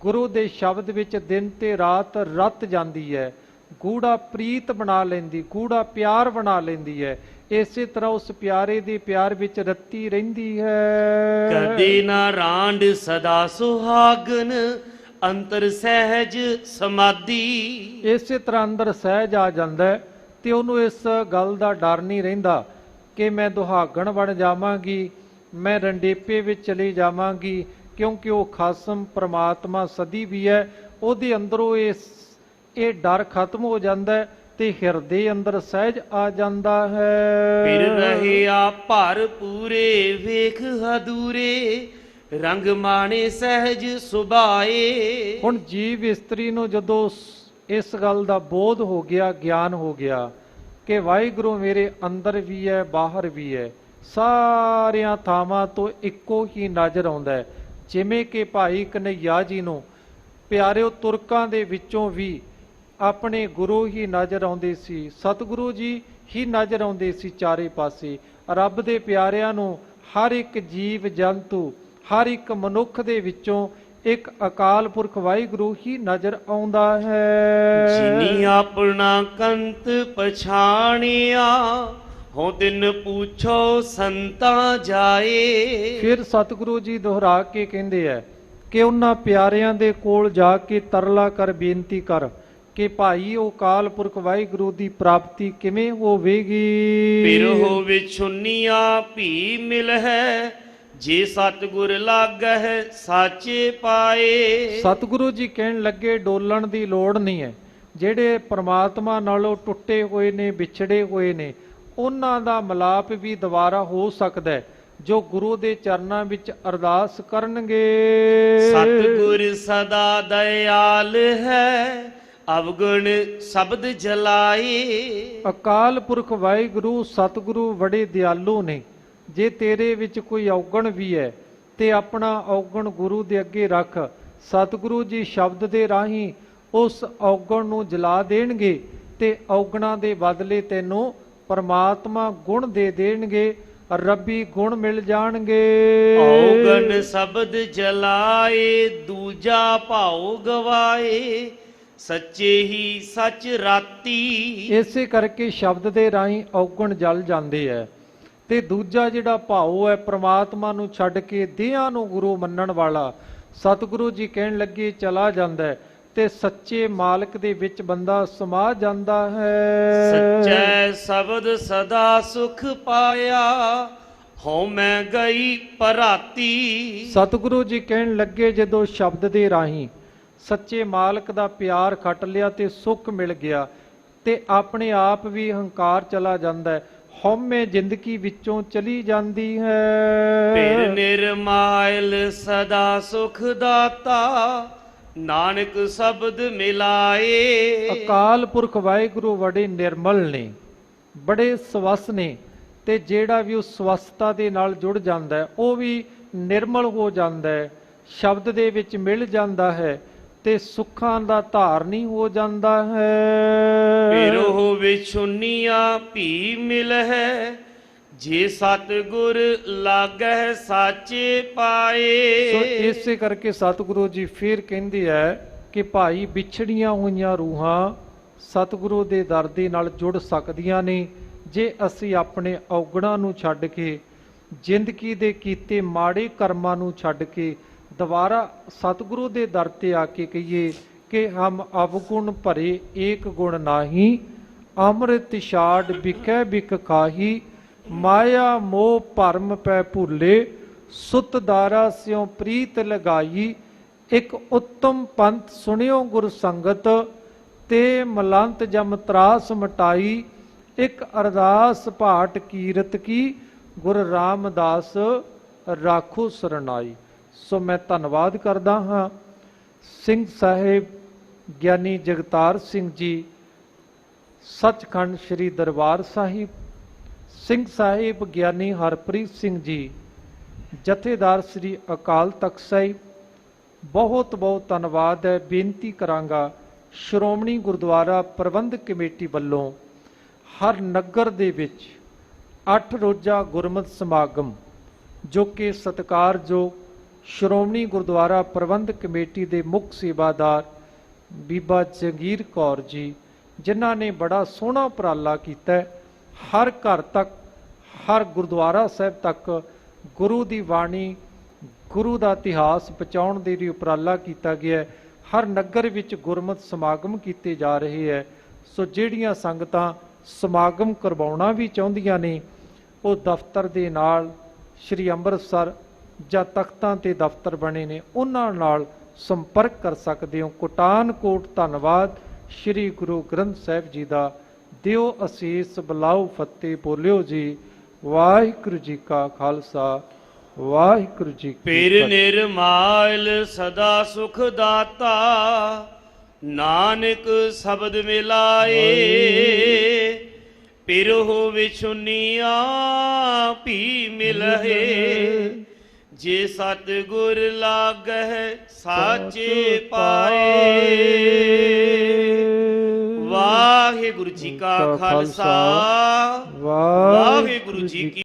ਗੁਰੂ ਦੇ ਸ਼ਬਦ ਵਿੱਚ ਦਿਨ ਤੇ ਰਾਤ ਰਤ ਜਾਂਦੀ ਹੈ, ਗੂੜਾ ਪ੍ਰੀਤ ਬਣਾ ਲੈਂਦੀ, ਗੂੜਾ ਪਿਆਰ ਬਣਾ ਲੈਂਦੀ ਹੈ। ਇਸੇ ਤਰ੍ਹਾਂ ਉਸ ਪਿਆਰੇ ਦੇ ਪਿਆਰ ਵਿੱਚ ਰੱਤੀ ਰਹਿੰਦੀ ਹੈ। ਕਦੇ ਨਾ ਰਾਂਡ ਸਦਾ ਸੁਹਾਗਨ, ਅੰਤਰ ਸਹਿਜ ਸਮਾਧੀ। ਇਸੇ ਤਰ੍ਹਾਂ ਅੰਦਰ ਸਹਿਜ ਆ ਜਾਂਦਾ ਹੈ, ਤੇ ਉਹਨੂੰ ਇਸ ਗੱਲ ਦਾ ਡਰ ਨਹੀਂ ਰਹਿੰਦਾ ਕਿ ਮੈਂ ਦੁਹਾਗਣ ਬਣ ਜਾਵਾਂਗੀ, ਮੈਂ ਰੰਡੇਪੇ ਵਿੱਚ ਚਲੀ ਜਾਵਾਂਗੀ, ਕਿਉਂਕਿ ਉਹ ਖਾਸਮ ਪ੍ਰਮਾਤਮਾ ਸਦੀ ਵੀ ਹੈ। ਉਹਦੇ ਅੰਦਰੋਂ ਇਹ ਡਰ ਖਤਮ ਹੋ ਜਾਂਦਾ ਹੈ, ਤੇ ਹਿਰਦੇ ਅੰਦਰ ਸਹਿਜ ਆ ਜਾਂਦਾ ਹੈ। ਫਿਰ ਰਹਿਆ ਭਰ ਪੂਰੇ, ਵੇਖ ਹਦੂਰੇ, ਰੰਗ ਮਾਣੇ ਸਹਿਜ ਸੁਭਾਏ। ਹੁਣ ਜੀਵ ਇਸਤਰੀ ਨੂੰ ਜਦੋਂ ਇਸ ਗੱਲ ਦਾ ਬੋਧ ਹੋ ਗਿਆ, ਗਿਆਨ ਹੋ ਗਿਆ ਕਿ ਵਾਹਿਗੁਰੂ ਮੇਰੇ ਅੰਦਰ ਵੀ ਹੈ, ਬਾਹਰ ਵੀ ਹੈ, ਸਾਰਿਆਂ ਥਾਵਾਂ ਤੋਂ ਇੱਕੋ ਹੀ ਨਜ਼ਰ ਆਉਂਦਾ ਹੈ। ਜਿਵੇਂ ਕਿ ਭਾਈ ਕਨ੍ਹਈਆ ਜੀ ਨੂੰ ਪਿਆਰਿਓ ਤੁਰਕਾਂ ਦੇ ਵਿੱਚੋਂ ਵੀ ਆਪਣੇ ਗੁਰੂ ਹੀ ਨਜ਼ਰ ਆਉਂਦੇ ਸੀ, ਸਤਿਗੁਰੂ ਜੀ ਹੀ ਨਜ਼ਰ ਆਉਂਦੇ ਸੀ ਚਾਰੇ ਪਾਸੇ। ਰੱਬ ਦੇ ਪਿਆਰਿਆਂ ਨੂੰ ਹਰ ਇੱਕ ਜੀਵ ਜੰਤੂ, ਹਰ ਇੱਕ ਮਨੁੱਖ ਦੇ ਵਿੱਚੋਂ ਇੱਕ ਅਕਾਲ ਪੁਰਖ ਵਾਹਿਗੁਰੂ ਹੀ ਨਜ਼ਰ ਆਉਂਦਾ ਹੈ। ਜਿਨੀ ਆਪਣਾ ਕੰਤ ਪਛਾਣਿਆ, ਹੋ ਦਿਨ ਪੁੱਛੋ ਸੰਤਾਂ ਜਾਏ। ਫਿਰ ਸਤਿਗੁਰੂ ਜੀ ਦੁਹਰਾ ਕੇ ਕਹਿੰਦੇ ਆ ਕਿ ਉਹਨਾਂ ਪਿਆਰਿਆਂ ਦੇ ਕੋਲ ਜਾ ਕੇ ਤਰਲਾ ਕਰ, ਬੇਨਤੀ ਕਰ ਕਿ ਭਾਈ ਉਹ ਅਕਾਲ ਪੁਰਖ ਵਾਹਿਗੁਰੂ ਦੀ ਪ੍ਰਾਪਤੀ ਕਿਵੇਂ ਹੋਵੇਗੀ। ਫਿਰ ਹੋਵੇ ਛੁੰਨੀਆਂ ਭੀ ਮਿਲ ਹੈ, ਜੇ ਸਤਿਗੁਰ ਲਾਗਹਿ ਸਾਚੇ ਪਾਏ। ਸਤਿਗੁਰੂ ਜੀ ਕਹਿਣ ਲੱਗੇ ਡੋਲਣ ਦੀ ਲੋੜ ਨਹੀਂ ਹੈ। ਜਿਹੜੇ ਪ੍ਰਮਾਤਮਾ ਨਾਲੋਂ ਟੁੱਟੇ ਹੋਏ ਨੇ, ਵਿਛੜੇ ਹੋਏ ਨੇ, ਉਹਨਾਂ ਦਾ ਮਿਲਾਪ ਵੀ ਦੁਬਾਰਾ ਹੋ ਸਕਦਾ ਹੈ ਜੋ ਗੁਰੂ ਦੇ ਚਰਨਾਂ ਵਿੱਚ ਅਰਦਾਸ ਕਰਨਗੇ। ਸਤਿਗੁਰ ਸਦਾ ਦਇਆਲ ਹੈ, ਅਵਗੁਣ ਸ਼ਬਦ ਜਲਾਏ। ਅਕਾਲ ਪੁਰਖ ਵਾਹਿਗੁਰੂ ਸਤਿਗੁਰੂ ਬੜੇ ਦਿਆਲੂ ਨੇ। ਜੇ ਤੇਰੇ ਵਿੱਚ ਕੋਈ ਔਗਣ ਵੀ ਹੈ ਤੇ ਆਪਣਾ ਔਗਣ ਗੁਰੂ ਦੇ ਅੱਗੇ ਰੱਖ, ਸਤਿਗੁਰੂ ਜੀ ਸ਼ਬਦ ਦੇ ਰਾਹੀਂ ਉਸ ਔਗਣ ਨੂੰ ਜਲਾ ਦੇਣਗੇ, ਤੇ ਔਗਣਾਂ ਦੇ ਬਦਲੇ ਤੈਨੂੰ ਪਰਮਾਤਮਾ ਗੁਣ ਦੇ ਦੇਣਗੇ, ਰੱਬੀ ਗੁਣ ਮਿਲ ਜਾਣਗੇ। ਔਗਣ ਸ਼ਬਦ ਜਲਾਏ, ਦੂਜਾ ਭਾਉ ਗਵਾਏ, ਸੱਚੇ ਹੀ ਸੱਚ ਰਾਤੀ। ਇਸੇ ਕਰਕੇ ਸ਼ਬਦ ਦੇ ਰਾਹੀਂ ਔਗਣ ਜਲ ਜਾਂਦੇ ਹੈ, ਤੇ ਦੂਜਾ ਜਿਹੜਾ ਭਾਉ ਹੈ ਪ੍ਰਮਾਤਮਾ ਨੂੰ ਛੱਡ ਕੇ ਦੇਹਾਂ ਨੂੰ ਗੁਰੂ ਮੰਨਣ ਵਾਲਾ, ਸਤਿਗੁਰੂ ਜੀ ਕਹਿਣ ਲੱਗੇ ਚਲਾ ਜਾਂਦਾ ਹੈ, ਤੇ ਸੱਚੇ ਮਾਲਕ ਦੇ ਵਿੱਚ ਬੰਦਾ ਸਮਾ ਜਾਂਦਾ ਹੈ। ਸੱਚੈ ਸ਼ਬਦ ਸਦਾ ਸੁਖ ਪਾਇਆ, ਹਉ ਮੈਂ ਗਈ ਪਰਾਤੀ। ਸਤਿਗੁਰੂ ਜੀ ਕਹਿਣ ਲੱਗੇ ਜਦੋਂ ਸ਼ਬਦ ਦੇ ਰਾਹੀਂ ਸੱਚੇ ਮਾਲਕ ਦਾ ਪਿਆਰ ਖੱਟ ਲਿਆ ਤੇ ਸੁੱਖ ਮਿਲ ਗਿਆ, ਤੇ ਆਪਣੇ ਆਪ ਵੀ ਹੰਕਾਰ ਚਲਾ ਜਾਂਦਾ ਹੈ, ਹਉਮੈ ਜ਼ਿੰਦਗੀ ਵਿੱਚੋਂ ਚਲੀ ਜਾਂਦੀ ਹੈ। ਫਿਰ ਨਿਰਮਾਇਲ ਸਦਾ ਸੁਖ ਦਾਤਾ, ਨਾਨਕ ਸ਼ਬਦ ਮਿਲਾਏ। ਅਕਾਲ ਪੁਰਖ ਵਾਹਿਗੁਰੂ ਬੜੇ ਨਿਰਮਲ ਨੇ, ਬੜੇ ਸਵਸ ਨੇ, ਤੇ ਜਿਹੜਾ ਵੀ ਉਸ ਸਵਸਥਤਾ ਦੇ ਨਾਲ ਜੁੜ ਜਾਂਦਾ ਹੈ ਉਹ ਵੀ ਨਿਰਮਲ ਹੋ ਜਾਂਦਾ ਹੈ, ਸ਼ਬਦ ਦੇ ਵਿੱਚ ਮਿਲ ਜਾਂਦਾ ਹੈ ਤੇ ਸੁੱਖਾਂ ਦਾ ਧਾਰਨੀ ਹੋ ਜਾਂਦਾ ਹੈ। ਪਿਰੋ ਵਿਛੁਨੀਆਂ ਭੀ ਮਿਲ ਹੈ, ਜੇ ਸਤਿਗੁਰ ਲਾਗੈ ਸਾਚੇ ਪਾਏ। ਸੋ ਇਸੇ ਕਰਕੇ ਸਤਿਗੁਰੂ ਜੀ ਫਿਰ ਕਹਿੰਦੇ ਹੈ ਕਿ ਭਾਈ ਵਿਛੜੀਆਂ ਹੋਈਆਂ ਰੂਹਾਂ ਸਤਿਗੁਰੂ ਦੇ ਦਰ ਦੇ ਨਾਲ ਜੁੜ ਸਕਦੀਆਂ ਨੇ ਜੇ ਅਸੀਂ ਆਪਣੇ ਔਗਣਾਂ ਨੂੰ ਛੱਡ ਕੇ, ਜ਼ਿੰਦਗੀ ਦੇ ਕੀਤੇ ਮਾੜੇ ਕਰਮਾਂ ਨੂੰ ਛੱਡ ਕੇ ਦੁਬਾਰਾ ਸਤਿਗੁਰੂ ਦੇ ਦਰ ਤੇ ਆ ਕੇ ਕਹੀਏ ਕਿ ਹਮ ਅਵਗੁਣ ਭਰੇ ਏਕ ਗੁਣ ਨਾਹੀ, ਅੰਮ੍ਰਿਤ ਛਾੜ ਬਿਕੈ ਬਿਕ ਖਾਹੀ, ਮਾਇਆ ਮੋਹ ਭਰਮ ਪੈ ਭੁੱਲੇ, ਸੁਤ ਦਾਰਾ ਸਿਉ ਪ੍ਰੀਤ ਲਗਾਈ, ਇੱਕ ਉੱਤਮ ਪੰਥ ਸੁਣਿਓ ਗੁਰ ਸੰਗਤ, ਤੇ ਮਲੰਤ ਜਮ ਤਰਾਸ ਮਟਾਈ, ਇੱਕ ਅਰਦਾਸ ਭਾਟ ਕੀਰਤ ਕੀ, ਗੁਰ ਰਾਮਦਾਸ ਰਾਖੋ ਸਰਨਾਈ। ਸੋ ਮੈਂ ਧੰਨਵਾਦ ਕਰਦਾ ਹਾਂ ਸਿੰਘ ਸਾਹਿਬ ਗਿਆਨੀ ਜਗਤਾਰ ਸਿੰਘ ਜੀ, ਸੱਚਖੰਡ ਸ੍ਰੀ ਦਰਬਾਰ ਸਾਹਿਬ, ਸਿੰਘ ਸਾਹਿਬ ਗਿਆਨੀ ਹਰਪ੍ਰੀਤ ਸਿੰਘ ਜੀ, ਜਥੇਦਾਰ ਸ੍ਰੀ ਅਕਾਲ ਤਖਤ ਸਾਹਿਬ, ਬਹੁਤ ਬਹੁਤ ਧੰਨਵਾਦ ਹੈ। ਬੇਨਤੀ ਕਰਾਂਗਾ ਸ਼੍ਰੋਮਣੀ ਗੁਰਦੁਆਰਾ ਪ੍ਰਬੰਧਕ ਕਮੇਟੀ ਵੱਲੋਂ ਹਰ ਨਗਰ ਦੇ ਵਿੱਚ 8 ਰੋਜ਼ਾ ਗੁਰਮਤਿ ਸਮਾਗਮ, ਜੋ ਕਿ ਸਤਿਕਾਰਯੋਗ ਸ਼੍ਰੋਮਣੀ ਗੁਰਦੁਆਰਾ ਪ੍ਰਬੰਧਕ ਕਮੇਟੀ ਦੇ ਮੁੱਖ ਸੇਵਾਦਾਰ ਬੀਬਾ ਜਗੀਰ ਕੌਰ ਜੀ, ਜਿਨ੍ਹਾਂ ਨੇ ਬੜਾ ਸੋਹਣਾ ਉਪਰਾਲਾ ਕੀਤਾ ਹੈ। ਹਰ ਘਰ ਤੱਕ, ਹਰ ਗੁਰਦੁਆਰਾ ਸਾਹਿਬ ਤੱਕ ਗੁਰੂ ਦੀ ਬਾਣੀ, ਗੁਰੂ ਦਾ ਇਤਿਹਾਸ ਪਹੁੰਚਾਉਣ ਦੇ ਲਈ ਉਪਰਾਲਾ ਕੀਤਾ ਗਿਆ ਹੈ। ਹਰ ਨਗਰ ਵਿੱਚ ਗੁਰਮਤਿ ਸਮਾਗਮ ਕੀਤੇ ਜਾ ਰਹੇ ਹੈ। ਸੋ ਜਿਹੜੀਆਂ ਸੰਗਤਾਂ ਸਮਾਗਮ ਕਰਵਾਉਣਾ ਵੀ ਚਾਹੁੰਦੀਆਂ ਨੇ ਉਹ ਦਫ਼ਤਰ ਦੇ ਨਾਲ, ਸ਼੍ਰੀ ਅੰਮ੍ਰਿਤਸਰ ਜਾਂ ਤਖਤਾਂ ਤੇ ਦਫ਼ਤਰ ਬਣੇ ਨੇ, ਉਹਨਾਂ ਨਾਲ ਸੰਪਰਕ ਕਰ ਸਕਦੇ ਹੋ। ਕੋਟਾਨਕੋਟ ਧੰਨਵਾਦ। ਸ਼੍ਰੀ ਗੁਰੂ ਗ੍ਰੰਥ ਸਾਹਿਬ ਜੀ ਦਾ। ਦਿਓ ਅਸੀਸ, ਬੁਲਾਓ ਫਤਿਹ, ਬੋਲਿਓ ਜੀ ਵਾਹਿਗੁਰੂ ਜੀ ਕਾ ਖਾਲਸਾ, ਵਾਹਿਗੁਰੂ ਜੀ ਕੀ ਪਿਰ ਫਤਿਹ। ਨਿਰਮਾਲ ਸਦਾ ਸੁਖ ਦਾਤਾ, ਨਾਨਕ ਸ਼ਬਦ ਮਿਲਾਏ। ਪਿਰਹੁ ਵਿਛੁਨੀਆਂ ਭੀ ਮਿਲਹਿ, ਜੇ ਸਤਿਗੁਰ ਲਾਗਹਿ ਸਾਚੇ ਪਾਏ। ਵਾਹਿਗੁਰੂ ਜੀ ਕਾ ਖਾਲਸਾ, ਵਾਹਿਗੁਰੂ ਜੀ ਕੀ